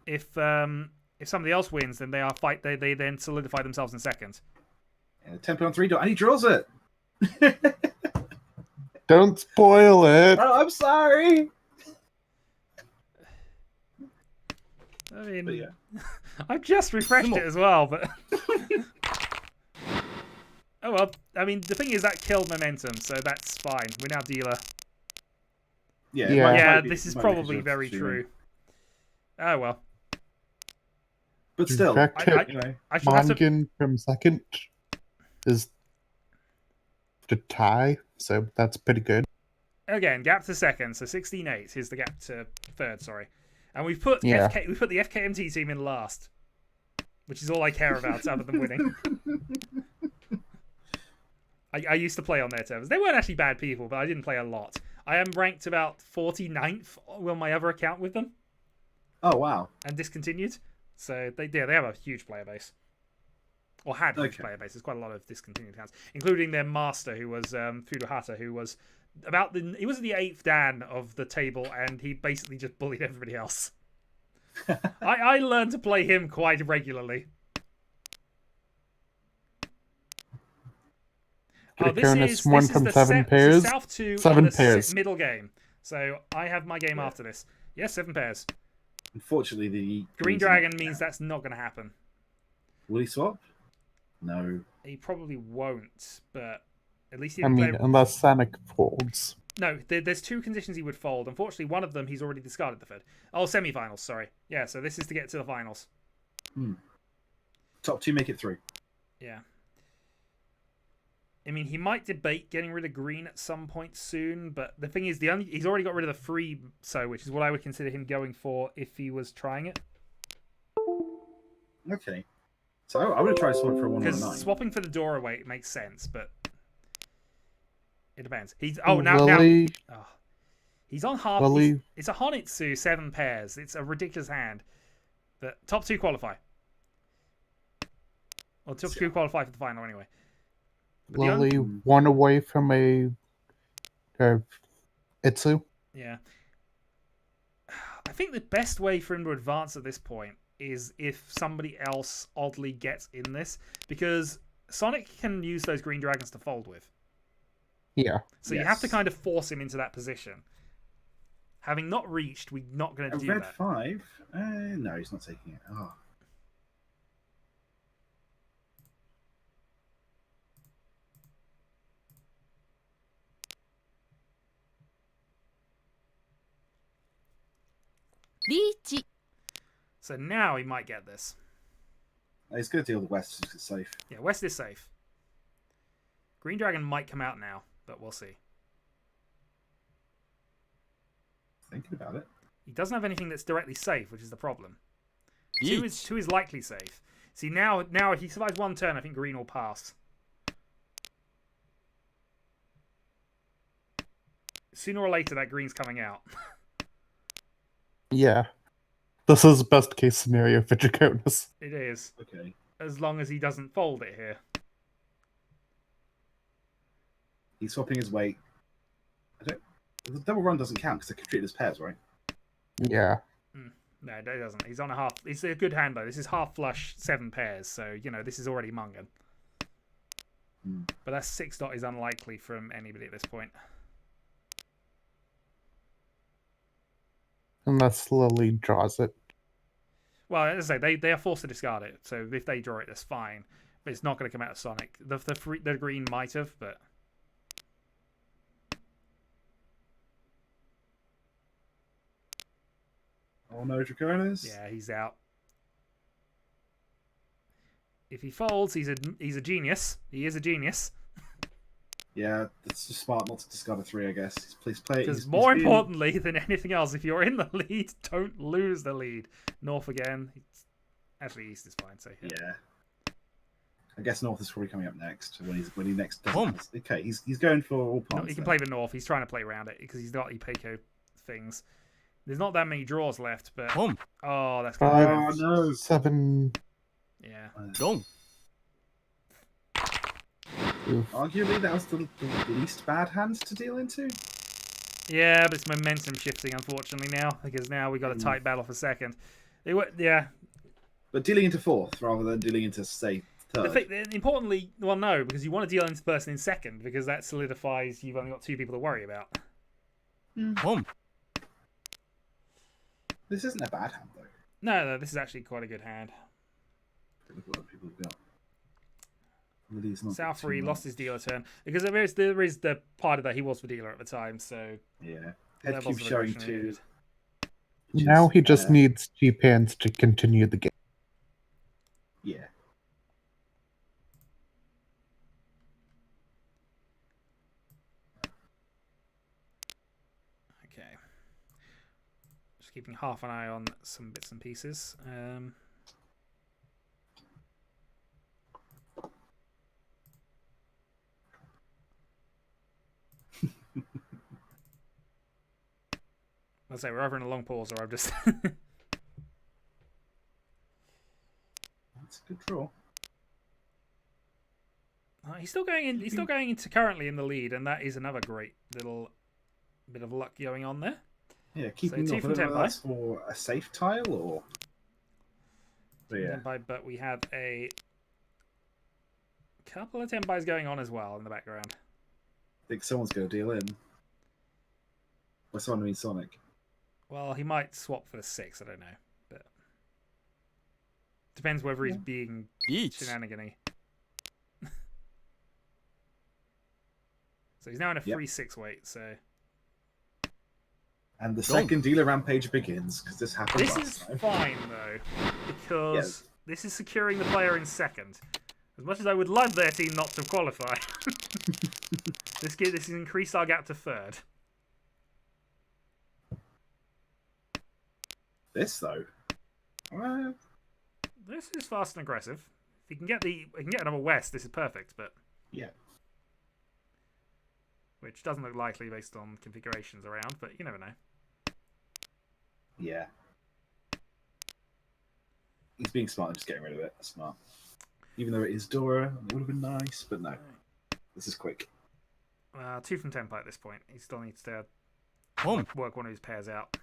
If somebody else wins, then they then solidify themselves in second. Yeah, 10 on 3 dot, and he draws it. Don't spoil it. Oh, I'm sorry. I mean, But yeah. I've just refreshed it as well, but oh well. I mean, the thing is that killed momentum, so that's fine. We're now dealer. Yeah. This is probably very true. Oh well. But still, I should have to... Mongan from second is to tie, so that's pretty good. Again, gap to second, so 16-8 is the gap to third. Sorry, and we've put the FKMT team in last, which is all I care about other than winning. I used to play on their terms. They weren't actually bad people, but I didn't play a lot. I am ranked about 49th on my other account with them. Oh wow! And discontinued. So they have a huge player base, or had a huge player base. There's quite a lot of discontinued accounts, including their master, who was Furuhata, who was he was the 8th Dan of the table, and he basically just bullied everybody else. I learned to play him quite regularly. This is one from 7 pairs. South 2 7 pairs. Middle game. So I have my game after this. Yes, 7 pairs. Unfortunately, the Green Dragon means that's not going to happen. Will he swap? No. He probably won't, but at least unless Sonic folds. No, there's 2 conditions he would fold. Unfortunately, one of them he's already discarded the third. Oh, semi-finals, sorry. Yeah, so this is to get to the finals. Top 2 make it through. Yeah. I mean, he might debate getting rid of green at some point soon, but the thing is, he's already got rid of the free, so which is what I would consider him going for if he was trying it. Okay. So I would have tried sword for a 1 or a 9. Because swapping for the doorway makes sense, but it depends. He's he's on half. It's a Honitsu 7 pairs. It's a ridiculous hand. But top 2 qualify. Or top 2 qualify for the final anyway. But Lily, 1 away from a Itsu. Yeah. I think the best way for him to advance at this point is if somebody else oddly gets in this, because Sonic can use those green dragons to fold with. Yeah. So you have to kind of force him into that position. Having not reached, we're not going to do red that. 5? No, he's not taking it. Oh. Riichi. So now he might get this. He's going to deal with West because it's safe. Yeah, West is safe. Green Dragon might come out now, but we'll see. Thinking about it. He doesn't have anything that's directly safe, which is the problem. 2 is likely safe. See, now if he survives 1 turn, I think green will pass. Sooner or later, that green's coming out. Yeah. This is best case scenario for Draconis. It is. Okay. As long as he doesn't fold it here. He's swapping his weight. The double run doesn't count because they're treated as pairs, right? Yeah. No, it doesn't. He's on a half. It's a good hand though. This is half flush 7 pairs, so this is already Mungan. But that 6 dot is unlikely from anybody at this point. Unless Lily draws it. Well, as I say, they are forced to discard it. So if they draw it, that's fine. But it's not going to come out of Sonic. The green might have, but Oh no, Draconis. yeah, he's out. If he folds, he's a genius. He is a genius. Yeah, it's just smart not to discard a 3, I guess. Please play it. Because more importantly than anything else, if you're in the lead, don't lose the lead. North again. Actually, East is fine. So yeah. I guess North is probably coming up next when he next does. Okay, he's going for all No, parts. he can play the North. He's trying to play around it because he's got Ipeco things. There's not that many draws left, but oh, that's oh no, 7. Yeah. Arguably, that was the least bad hand to deal into. Yeah, but it's momentum shifting, unfortunately, now, because now we got a tight battle for second. Yeah. But dealing into 4th rather than dealing into, say, 3rd. Importantly, well, no, because you want to deal into the person in second, because that solidifies you've only got 2 people to worry about. This isn't a bad hand, though. No, this is actually quite a good hand. Look at what people have got. Southbury lost his dealer turn because there is the part of that he was the dealer at the time, so yeah. Head keeps showing 2. Now he just needs cheap hands to continue the game. Yeah. Okay. Just keeping half an eye on some bits and pieces. I'll say we're over in a long pause, or I've just. That's a good draw. He's still going in. He's still going into currently in the lead, and that is another great little bit of luck going on there. Yeah, keeping so 2 from that's for a safe tile or. But yeah. But we have a couple of Tenbais going on as well in the background. I think someone's going to deal in. By someone I mean Sonic. Well, he might swap for the 6. I don't know, but depends whether he's being shenanigan-y. So he's now in a free 6 weight. So. And the second dealer rampage begins because this happened. This is fine though, because This is securing the player in second. As much as I would love their team not to qualify, this has increased our gap to third. This though, This is fast and aggressive. If you can get another west, this is perfect. But yeah, which doesn't look likely based on configurations around. But you never know. yeah. He's being smart and just getting rid of it. That's smart. Even though it is Dora, it would have been nice, but no. This is quick. 2 from Tempai at this point. He still needs to Home. work one of his pairs out.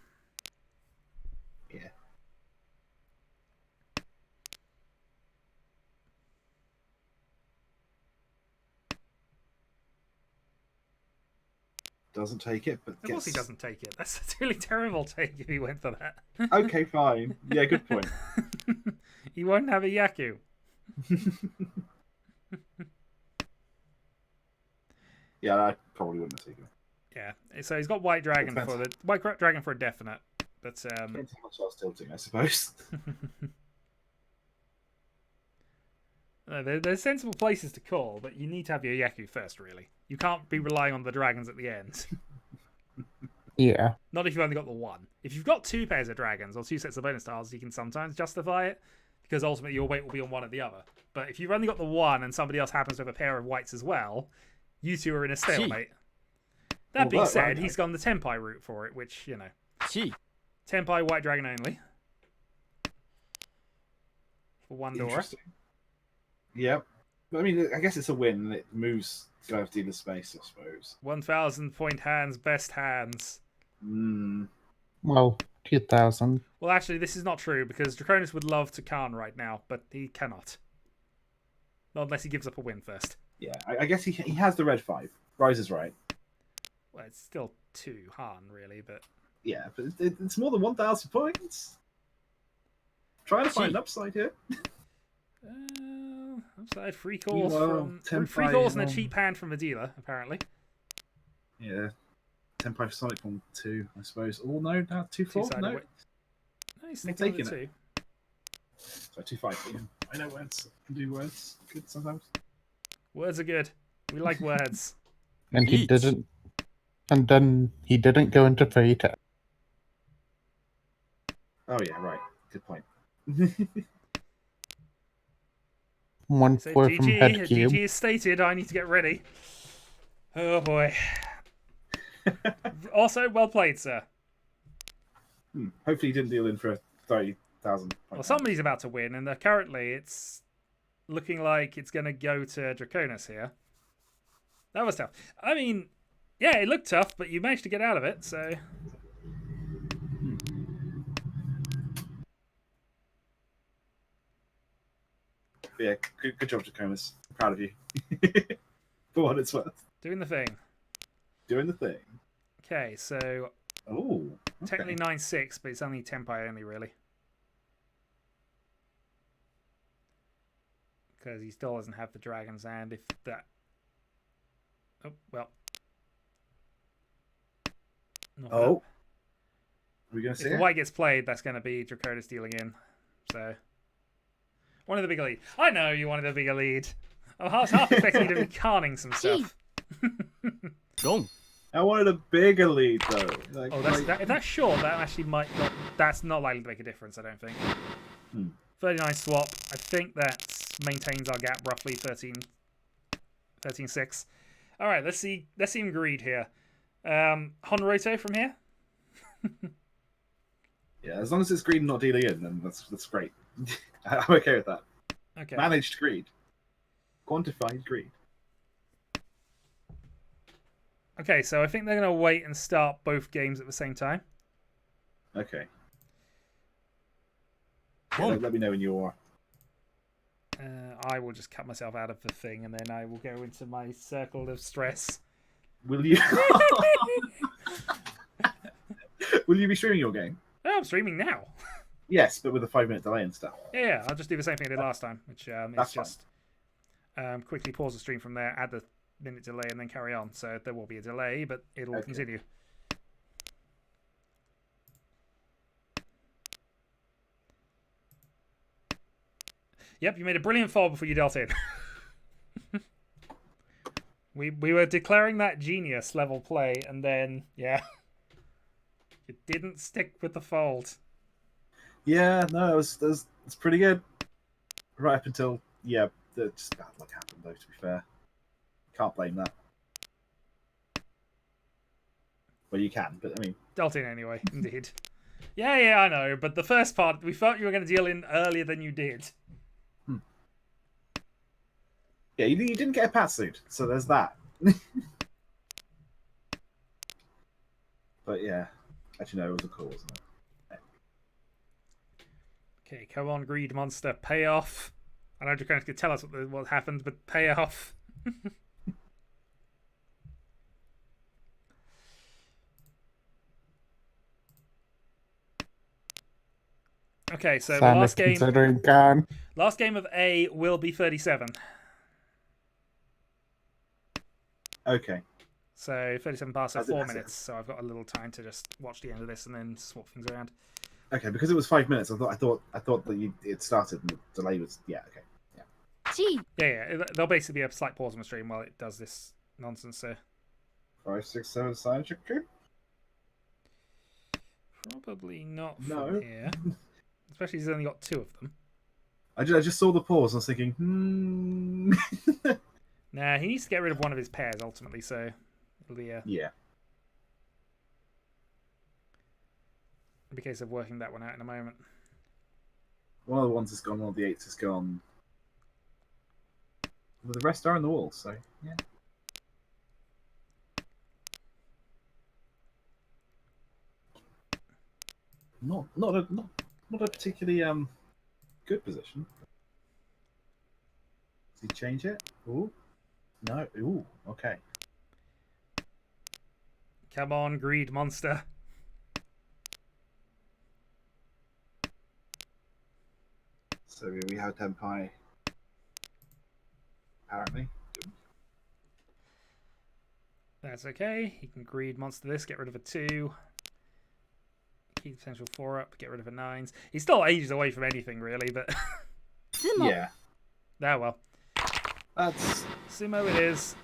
Yeah. Doesn't take it, but Of course he doesn't take it. That's a really terrible take if he went for that. Okay, fine. Yeah, good point. He won't have a Yaku. Yeah, I probably wouldn't have taken it. Yeah, so he's got White Dragon for a definite. But Depends how much I was tilting, I suppose. there's sensible places to call, but you need to have your Yaku first, really. You can't be relying on the dragons at the end. Yeah. Not if you've only got the one. If you've got 2 pairs of dragons or 2 sets of bonus tiles, you can sometimes justify it, because ultimately your weight will be on one or the other. But if you've only got the one and somebody else happens to have a pair of whites as well, you two are in a stalemate. That being said, he's gone the Tempai route for it, which, you know. Tempai, White Dragon only. For 1 Dora. Interesting. Yep. But I mean, I guess it's a win, and it moves go have dealer space, I suppose. 1,000 point hands, best hands. Well, 2,000. Well, actually, this is not true, because Draconis would love to Khan right now, but he cannot. Not unless he gives up a win first. Yeah, I guess he has the red 5. Rise is right. Well, it's still 2 Han, really, but... Yeah, but it's more than 1,000 points. Trying to find an upside here. Upside, free calls free calls and a cheap hand from a dealer, apparently. Yeah. Tempai for Sonic 1, 2, I suppose. Oh, no, 2-4? No. No, he's still taking doing it. 2. So 2-5. Yeah. I know words. I can do words. Good sometimes. Words are good. We like words. And he Each. didn't. And then he didn't go into Vita. Oh, yeah, right. Good point. 1-4 So from GG, Headcube. GG is stated. I need to get ready. Oh boy. Also, well played, sir. Hopefully, he didn't deal in for 30,000. Well, somebody's about to win, and currently it's looking like it's going to go to Draconis here. That was tough. I mean, yeah, it looked tough, but you managed to get out of it, so... Yeah, good job, Jacomus. Proud of you. For what it's worth. Doing the thing. Doing the thing. Okay, so Oh. Okay. technically 9-6, but it's only Tempai only, really. Because he still doesn't have the dragons, and if that... Oh, well. Not Oh. bad. Are we going to see If the it? white gets played, that's going to be Draconis dealing in. So, one of the bigger lead. I know you wanted a bigger lead. I was half expecting you to be carning some stuff. Dong. I wanted a bigger lead, though. Like, Oh, if that's short, that actually might not. That's not likely to make a difference, I don't think. 39 swap. I think that maintains our gap roughly 13-6. All right, let's see him greed here. Honroto from here. Yeah, as long as it's greed and not dealing in, then that's great. I'm okay with that. Okay. Managed greed. Quantified greed. Okay, so I think they're going to wait and start both games at the same time. Okay. Yeah, let me know when you're... I will just cut myself out of the thing, and then I will go into my circle of stress. Will you... Will you be streaming your game? Oh, I'm streaming now. Yes, but with a 5-minute delay and stuff. Yeah, I'll just do the same thing I did last time, which is That's just quickly pause the stream from there, add the minute delay, and then carry on. So there will be a delay, but it'll continue. Yep, you made a brilliant fall before you dealt in. we were declaring that genius level play, and then, yeah. It didn't stick with the fold. Yeah, no, it's pretty good. Right up until, yeah, just bad luck happened, though, to be fair. Can't blame that. Well, you can, but I mean... Dealt in anyway, indeed. Yeah, I know, but the first part, we thought you were going to deal in earlier than you did. Yeah, you didn't get a patsuit, so there's that. But yeah, actually, no, it was a call, wasn't it? Okay, come on, Greed Monster, pay off. I know Draconis could tell us what happened, but pay off. Okay, so the last game. Considering gone. Last game of A will be 37. Okay. So 37 past, so As it- 4 as it- minutes. So I've got a little time to just watch the end of this and then swap things around. Okay, because it was 5 minutes, I thought that it started and the delay was okay. Yeah. There'll basically be a slight pause on the stream while it does this nonsense. So 5, 6, 7 sign check. probably not from No. here, especially he's only got 2 of them. I just saw the pause and I was thinking, Nah, he needs to get rid of one of his pairs ultimately. So it'll be Yeah. a case of working that one out in a moment. One of the ones is gone, one of the 8s is gone. Well, the rest are on the wall, so yeah. Not a particularly good position. Does he change it? Ooh. No. Ooh, okay. Come on, Greed Monster. So we have Tenpai. Apparently. That's okay. He can Greed Monster this, get rid of a 2. Keep potential 4 up, get rid of a 9s. He's still ages away from anything, really, but... Yeah. Ah, well. That's Sumo it is.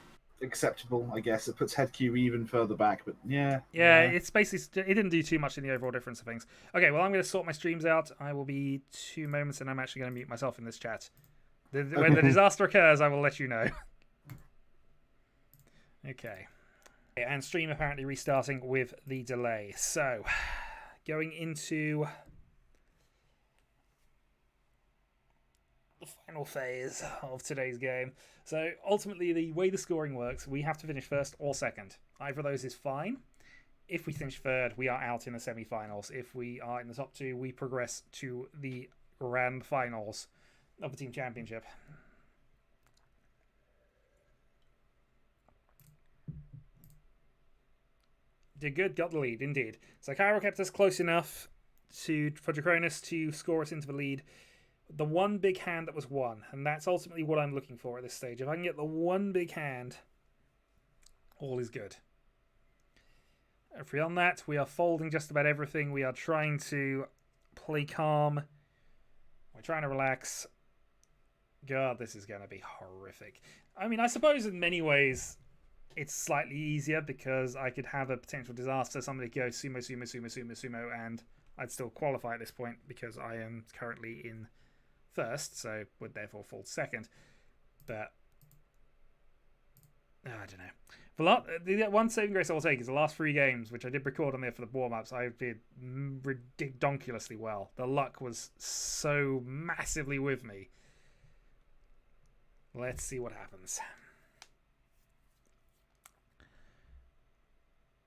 acceptable, I guess. It puts head Q even further back, but yeah. Yeah, it's basically... It didn't do too much in the overall difference of things. Okay, well, I'm going to sort my streams out. I will be 2 moments, and I'm actually going to mute myself in this chat. When the disaster occurs, I will let you know. Okay. And stream apparently restarting with the delay. So, going into the final phase of today's game. So, ultimately, the way the scoring works, we have to finish first or second. Either of those is fine. If we finish third, we are out in the semi-finals. If we are in the top 2, we progress to the grand finals of the team championship. Did good, got the lead, indeed. So Cairo kept us close enough for Draconis to score us into the lead. The one big hand that was won, and that's ultimately what I'm looking for at this stage. If I can get the one big hand, all is good. If we're on that, we are folding just about everything. We are trying to play calm. We're trying to relax. God, this is going to be horrific. I mean, I suppose in many ways it's slightly easier because I could have a potential disaster. Somebody goes sumo, and I'd still qualify at this point because I am currently in first, so would therefore fall second. But I don't know. The one saving grace I will take is the last 3 games, which I did record on there for the warm-ups. I did ridiculously well. The luck was so massively with me. Let's see what happens.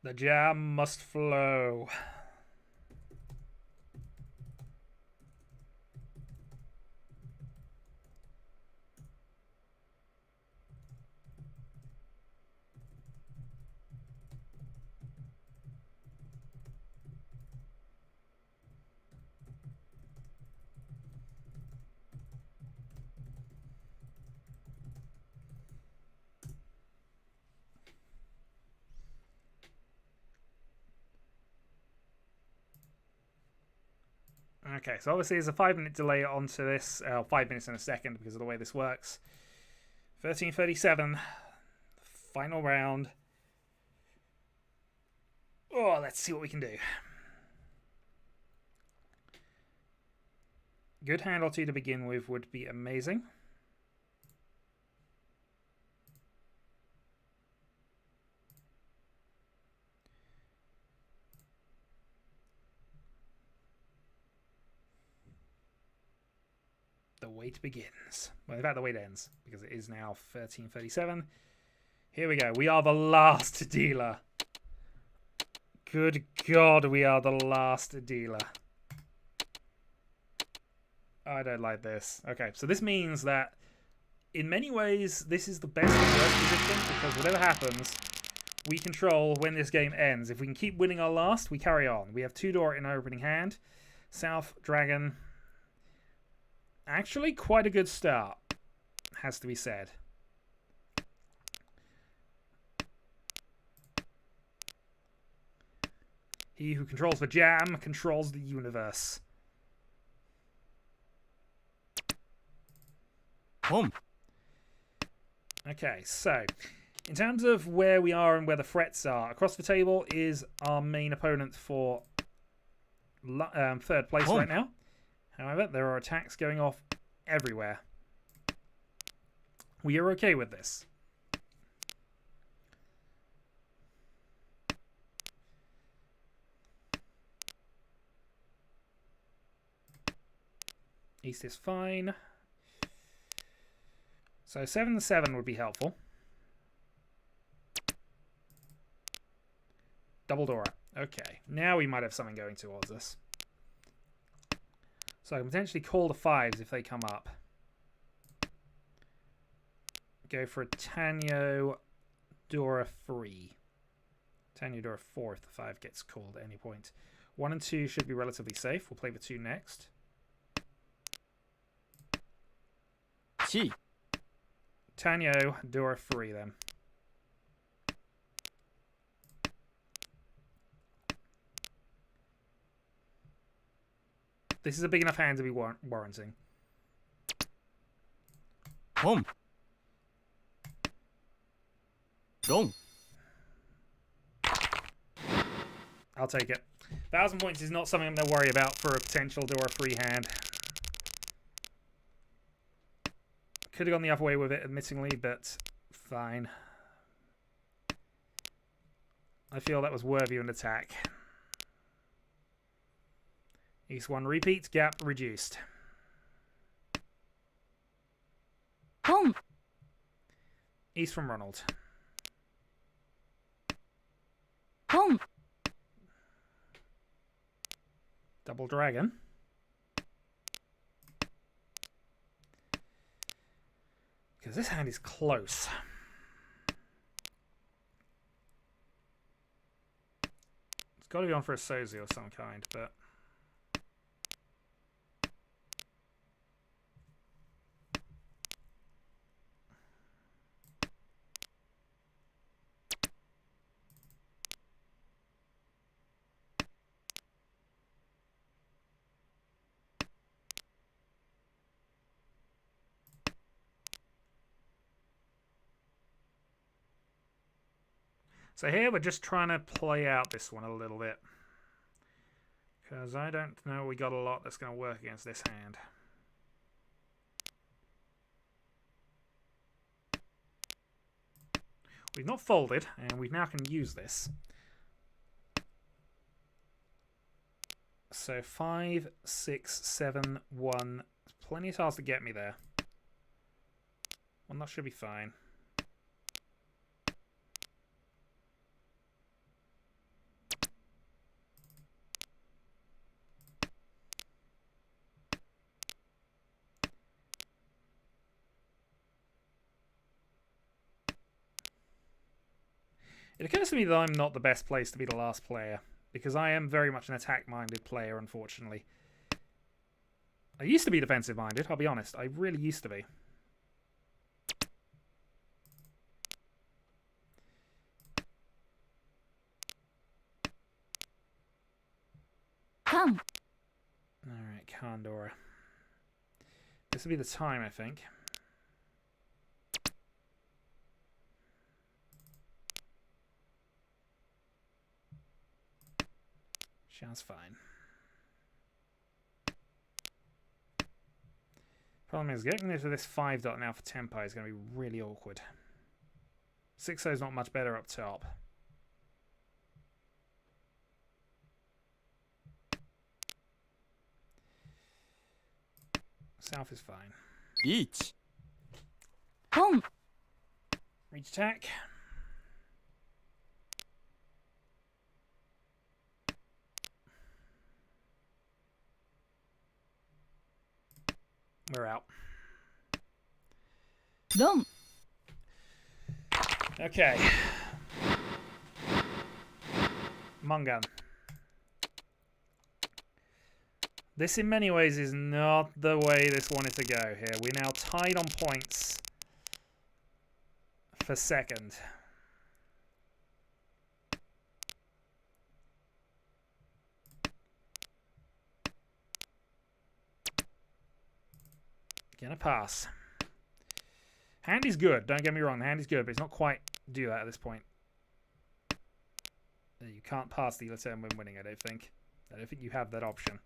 The jam must flow. Okay, so obviously there's a 5-minute delay onto this. 5 minutes and a second because of the way this works. 13:37. Final round. Oh, let's see what we can do. Good hand or two to begin with would be amazing. The wait begins. Well, in fact, the wait ends because it is now 13:37. Here we go. We are the last dealer. Good God, we are the last dealer. I don't like this. Okay, so this means that in many ways, this is the best and worst position because whatever happens, we control when this game ends. If we can keep winning our last, we carry on. We have 2-door in our opening hand. South Dragon. Actually, quite a good start, has to be said. He who controls the jam controls the universe. Home. Okay, so in terms of where we are and where the threats are, across the table is our main opponent for third place right now. However, there are attacks going off everywhere. We are okay with this. East is fine. So 7-7 would be helpful. Double Dora. Okay, now we might have something going towards us. So I can potentially call the 5s if they come up. Go for a Tanyo Dora 3. Tanyo Dora 4 if the 5 gets called at any point. 1 and 2 should be relatively safe. We'll play the 2 next. Chi. Tanyo Dora 3 then. This is a big enough hand to be warranting. Home. Dong. I'll take it. 1,000 points is not something I'm going to worry about for a potential Dora 3 hand. Could have gone the other way with it, admittingly, but fine. I feel that was worthy of an attack. East 1 repeat, gap reduced. Home. East from Ronald. Home. Double Dragon. Because this hand is close. It's got to be on for a Sozi of some kind, but... So here we're just trying to play out this one a little bit. Because I don't know we got a lot that's going to work against this hand. We've not folded, and we now can use this. So 5, 6, 7, 1. Plenty of tiles to get me there. Well, that should be fine. It occurs to me that I'm not the best place to be the last player, because I am very much an attack-minded player, unfortunately. I used to be defensive-minded, I'll be honest. I really used to be. Come. Alright. Right, Kandora. This will be the time, I think. Sounds fine. Problem is, getting into this 5 dot now for tempo is going to be really awkward. 6 is not much better up top. South is fine. Riichi. ポン Reach attack. We're out. ドン Okay. Mungan. This in many ways is not the way this wanted to go here. We're now tied on points for second. Gonna pass. Hand is good, don't get me wrong, the hand is good, but it's not quite do that at this point. You can't pass the turn when winning, I don't think. I don't think you have that option.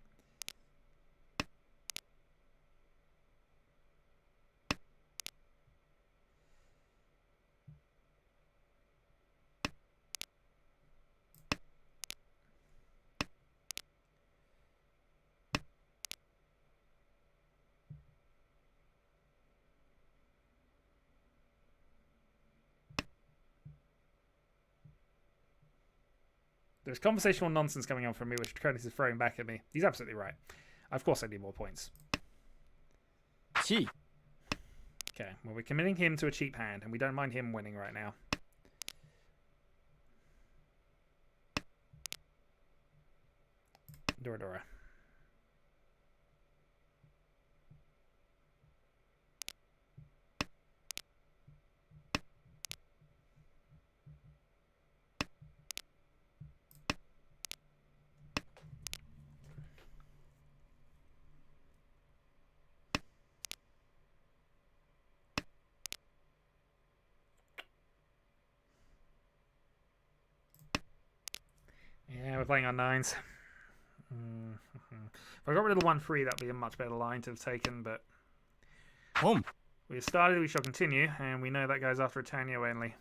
There's conversational nonsense coming on from me, which Draconis is throwing back at me. He's absolutely right. Of course I need more points. 地 Okay, well, we're committing him to a cheap hand, and we don't mind him winning right now. Dora Dora. Yeah, we're playing on 9s. If I got rid of the 1-3, that'd be a much better line to have taken, but 本 we started, we shall continue, and we know that goes after a Tanya only.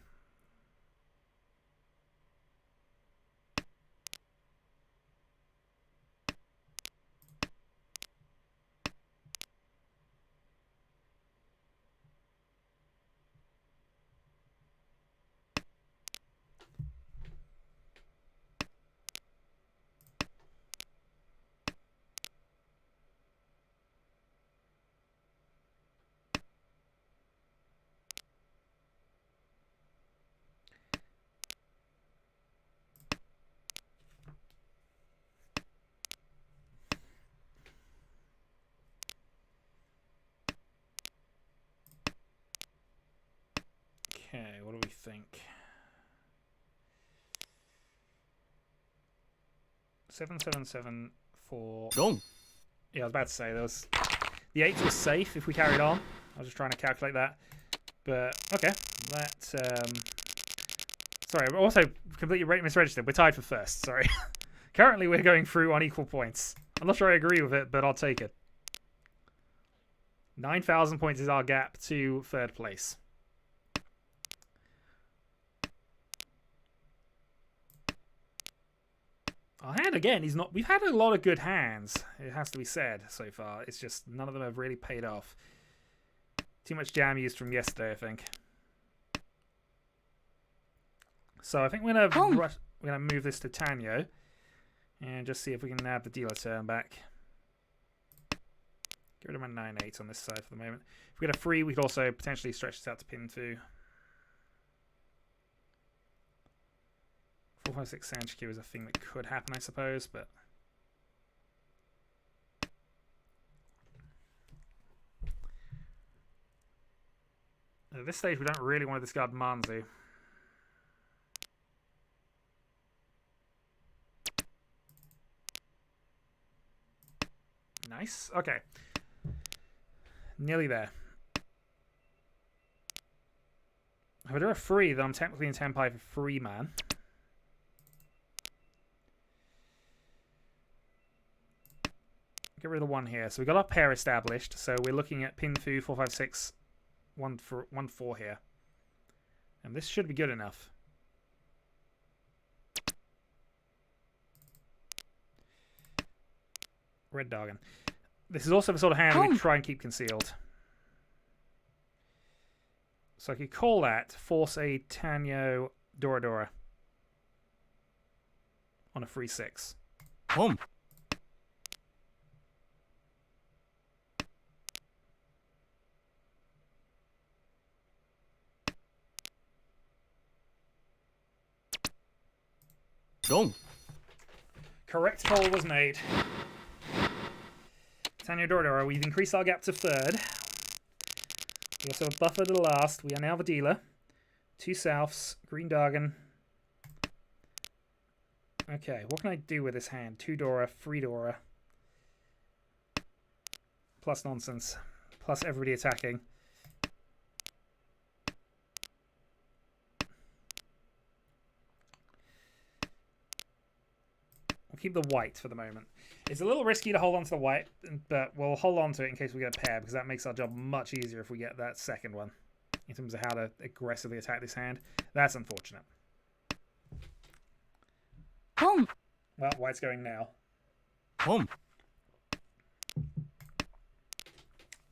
Okay, what do we think? 777 for ロン yeah, I was about to say there was the 8 was safe if we carried on. I was just trying to calculate that, but okay, that sorry, also completely misregistered. We're tied for first. Sorry. Currently, we're going through on equal points. I'm not sure I agree with it, but I'll take it. 9,000 points is our gap to third place. Our hand again is not. We've had a lot of good hands. It has to be said so far. It's just none of them have really paid off. Too much jam used from yesterday, I think. So I think we're gonna move this to Tanyo and just see if we can nab the dealer turn back. Get rid of my 9-8 on this side for the moment. If we get a 3, we could also potentially stretch this out to pin 2. 456 Sanchiku is a thing that could happen, I suppose, but at this stage we don't really want to discard Manzu. Nice. Okay. Nearly there. If I do a free, then I'm technically in Tenpai for free man. Get rid of the 1 here. So we got our pair established. So we're looking at pin 2, 4, 5, 6, 1, 4 here. And this should be good enough. Red Dargan. This is also the sort of hand we try and keep concealed. So I could call that force a Tanyo Dora Dora on a free 6. Home. Wrong. Correct call was made. Tanyo Dora Dora, we've increased our gap to 3rd. We also have a buffer to the last. We are now the dealer. 2 Souths, Green Dargan. Okay, what can I do with this hand? 2 Dora, 3 Dora. Plus nonsense. Plus everybody attacking. We'll keep the white for the moment. It's a little risky to hold on to the white, but we'll hold on to it in case we get a pair, because that makes our job much easier if we get that second one, in terms of how to aggressively attack this hand. That's unfortunate. Home. Well, white's going now. Home.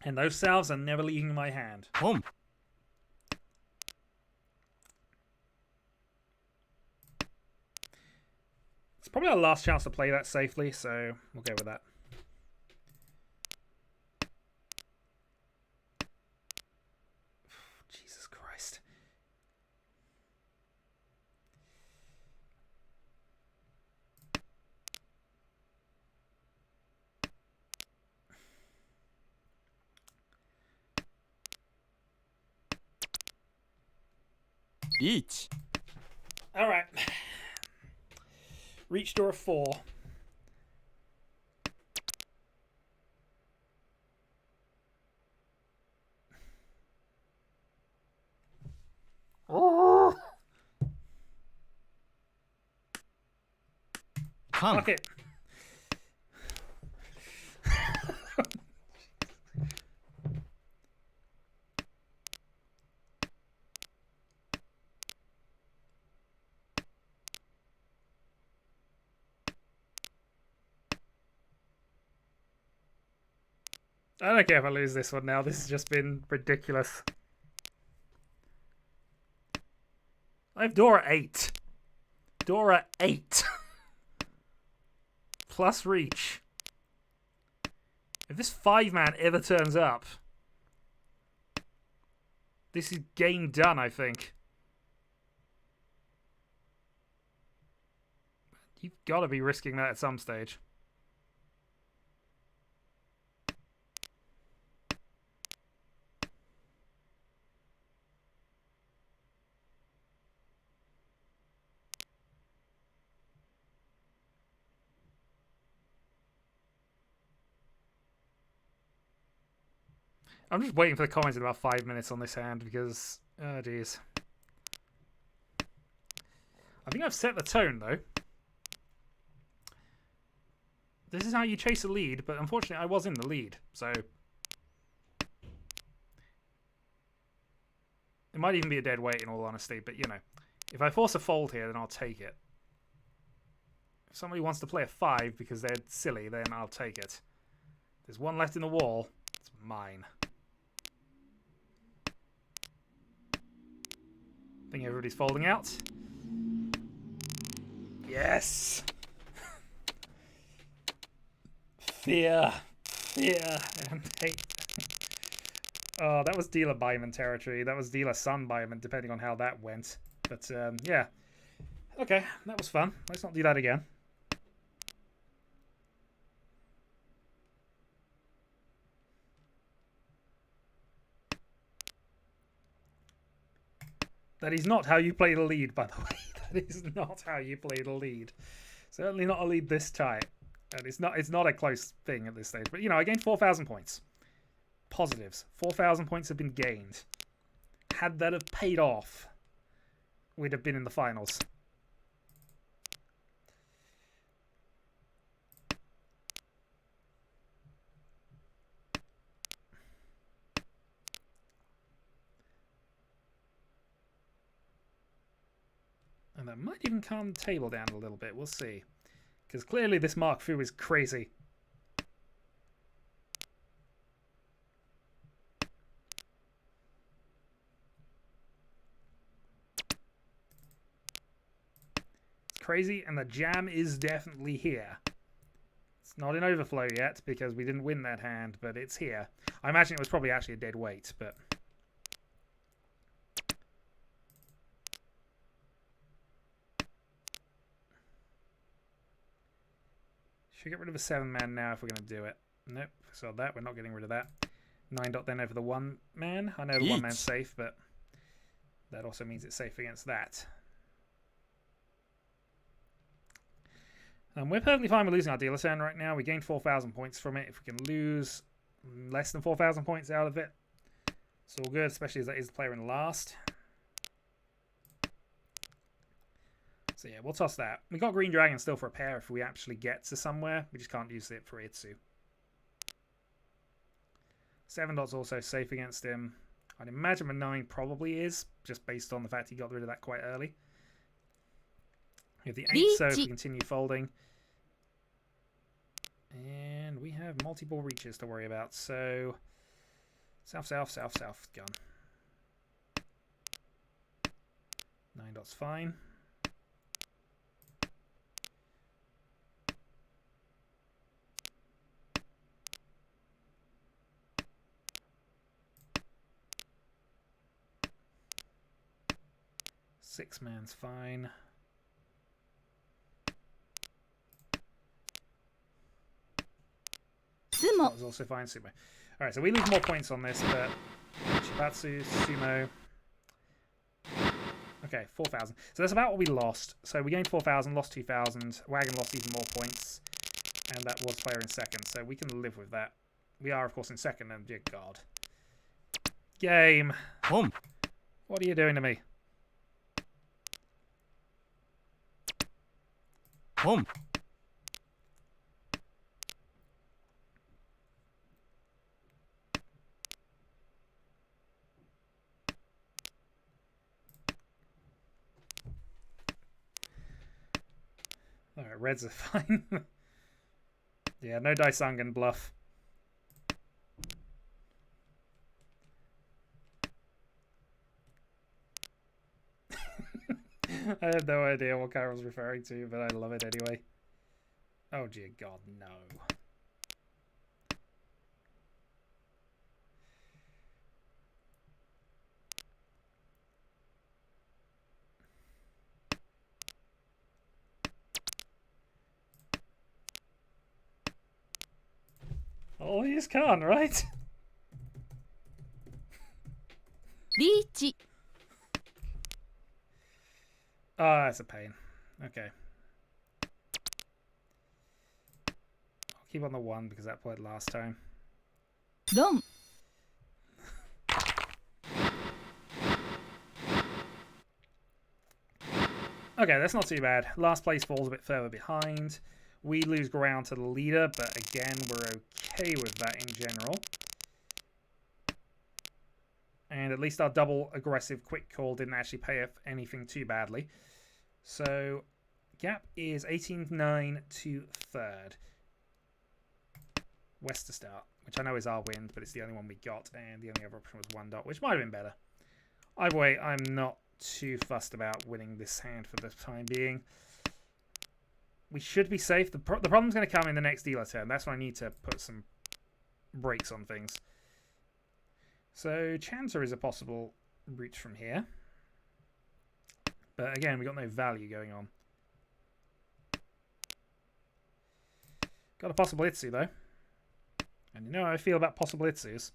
And those salves are never leaving my hand. Home. It's probably our last chance to play that safely, so we'll go with that. Jesus Christ. Riichi. All right. Reach door 4. Oh! Come. Fuck it. I don't care if I lose this one now. This has just been ridiculous. I have Dora 8. Dora 8. Plus reach. If this 5-man ever turns up, this is game done, I think. You've got to be risking that at some stage. I'm just waiting for the comments in about 5 minutes on this hand because, oh jeez. I think I've set the tone though. This is how you chase a lead, but unfortunately I was in the lead, so it might even be a dead weight in all honesty, but you know, if I force a fold here, then I'll take it. If somebody wants to play a 5 because they're silly, then I'll take it. There's one left in the wall. It's mine. I think everybody's folding out. Yes! Fear, fear, and hate. Oh, that was dealer Byman territory. That was dealer Sun Byman, depending on how that went. But, yeah. Okay, that was fun. Let's not do that again. That is not how you play the lead, by the way. That is not how you play the lead. Certainly not a lead this tight. And it's not a close thing at this stage. But, you know, I gained 4,000 points. Positives. 4,000 points have been gained. Had that have paid off, we'd have been in the finals. And that might even calm the table down a little bit. We'll see. Because clearly this Mark Fu is crazy. It's crazy, and the jam is definitely here. It's not in overflow yet, because we didn't win that hand, but it's here. I imagine it was probably actually a dead weight, but... Should get rid of a 7-man now if we're going to do it. Nope, saw that. We're not getting rid of that. 9 dot then over the 1-man. I know the 1-man's safe, but that also means it's safe against that. We're perfectly fine with losing our dealer turn right now. We gained 4,000 points from it. If we can lose less than 4,000 points out of it, it's all good, especially as that is the player in last. So yeah, we'll toss that. We got Green Dragon still for a pair if we actually get to somewhere. We just can't use it for Itsu. 7 dot's also safe against him. I'd imagine a 9 probably is, just based on the fact he got rid of that quite early. We have the 8, so if we continue folding. And we have multiple reaches to worry about, so... South, south, south, south, gun. 9 dot's fine. Six-man's fine. That was also fine. Sumo. Alright, so we lose more points on this, but... Shibatsu, Sumo... Okay, 4,000. So that's about what we lost. So we gained 4,000, lost 2,000. Wagon lost even more points. And that was player in second, so we can live with that. We are, of course, in second, and dear God. Game! What are you doing to me? Home. Alright, reds are fine. Yeah, no Daisangan bluff. I have no idea what Carol's referring to, but I love it anyway. Oh dear God, no. Oh, you just can't, right? Riichi. Oh, that's a pain. Okay. I'll keep on the 1 because that played last time. Don. Okay, that's not too bad. Last place falls a bit further behind. We lose ground to the leader, but again, we're okay with that in general. And at least our double aggressive quick call didn't actually pay off anything too badly. So, gap is 18-9 to third. West to start, which I know is our wind, but it's the only one we got, and the only other option was 1 dot, which might have been better. Either way, I'm not too fussed about winning this hand for the time being. We should be safe. The problem's going to come in the next dealer turn. That's when I need to put some brakes on things. So, Chanter is a possible reach from here. But again, we've got no value going on. Got a possible Itsu, though. And you know how I feel about possible Itsus.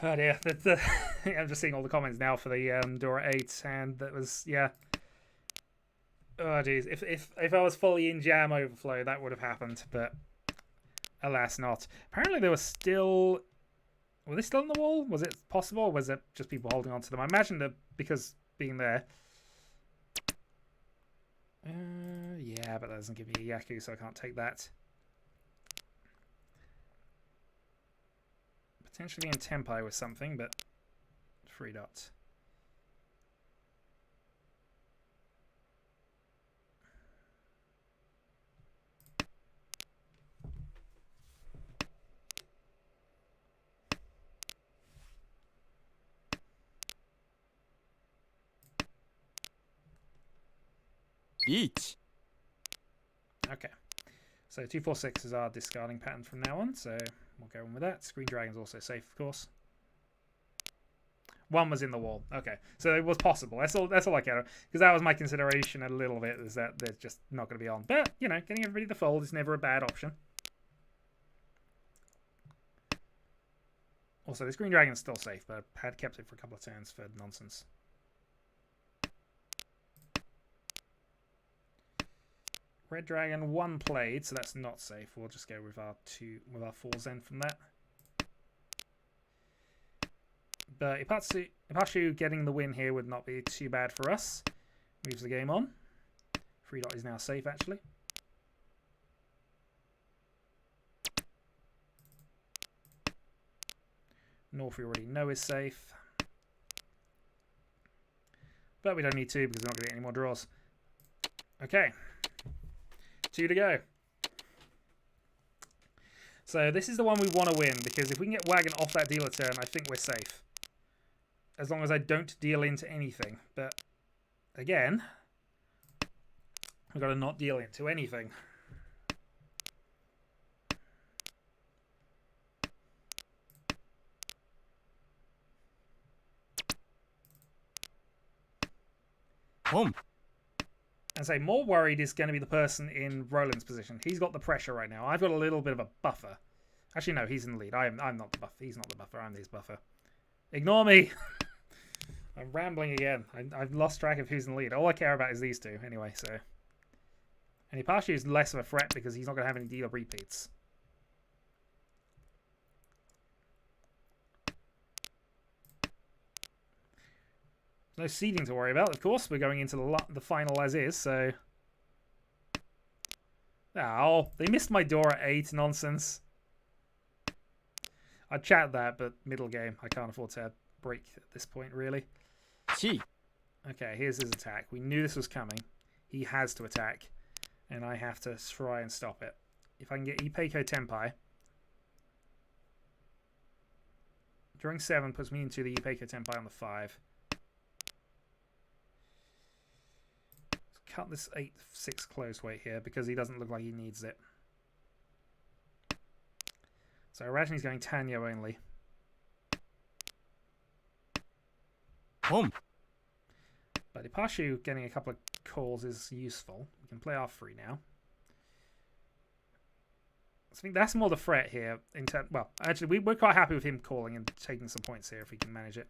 Oh dear, I'm just seeing all the comments now for the Dora 8, and that was, yeah. Oh geez, if I was fully in jam overflow, that would have happened, but alas not. Apparently there was still... Were they still on the wall? Was it possible, or was it just people holding on to them? I imagine that because being there... yeah, but that doesn't give me a Yaku, so I can't take that. Potentially in Tempai with something, but 3 dots. Riichi. Okay. So 2, 4, 6 is our discarding pattern from now on, so we'll go on with that. Screen Dragon's also safe, of course. 1 was in the wall. Okay, so it was possible. That's all I care about, because that was my consideration a little bit, is that they're just not going to be on. But, you know, getting everybody to fold is never a bad option. Also, this Green Dragon's still safe, but I had kept it for a couple of turns for nonsense. Red Dragon 1 played, so that's not safe. We'll just go with our 4s then from that. But Ipatsu getting the win here would not be too bad for us. Moves the game on. 3 dot is now safe actually. North we already know is safe. But we don't need to because we're not going to get any more draws. Okay. 2 to go. So this is the one we want to win, because if we can get Wagon off that dealer turn, I think we're safe. As long as I don't deal into anything. But again, we've got to not deal into anything. And say more worried is going to be the person in Roland's position. He's got the pressure right now. I've got a little bit of a buffer. Actually, no, he's in the lead. I'm not the buffer. He's not the buffer. I'm his buffer. Ignore me. I'm rambling again. I've lost track of who's in the lead. All I care about is these two anyway. So, and Ipashu is less of a threat because he's not going to have any dealer repeats. No seeding to worry about, of course. We're going into the final as is, so... Oh, they missed my door at 8. Nonsense. I'd chat that, but middle game. I can't afford to break at this point, really. Chi. Okay, here's his attack. We knew this was coming. He has to attack, and I have to try and stop it. If I can get Ipeiko Tenpai... Drawing 7 puts me into the Ipeiko Tenpai on the 5. Cut this 8-6 close weight here because he doesn't look like he needs it. So I imagine he's going Tanyo only. But Ipashu getting a couple of calls is useful. We can play our 3 now. So I think that's more the threat here. Well, actually, we're quite happy with him calling and taking some points here if we can manage it.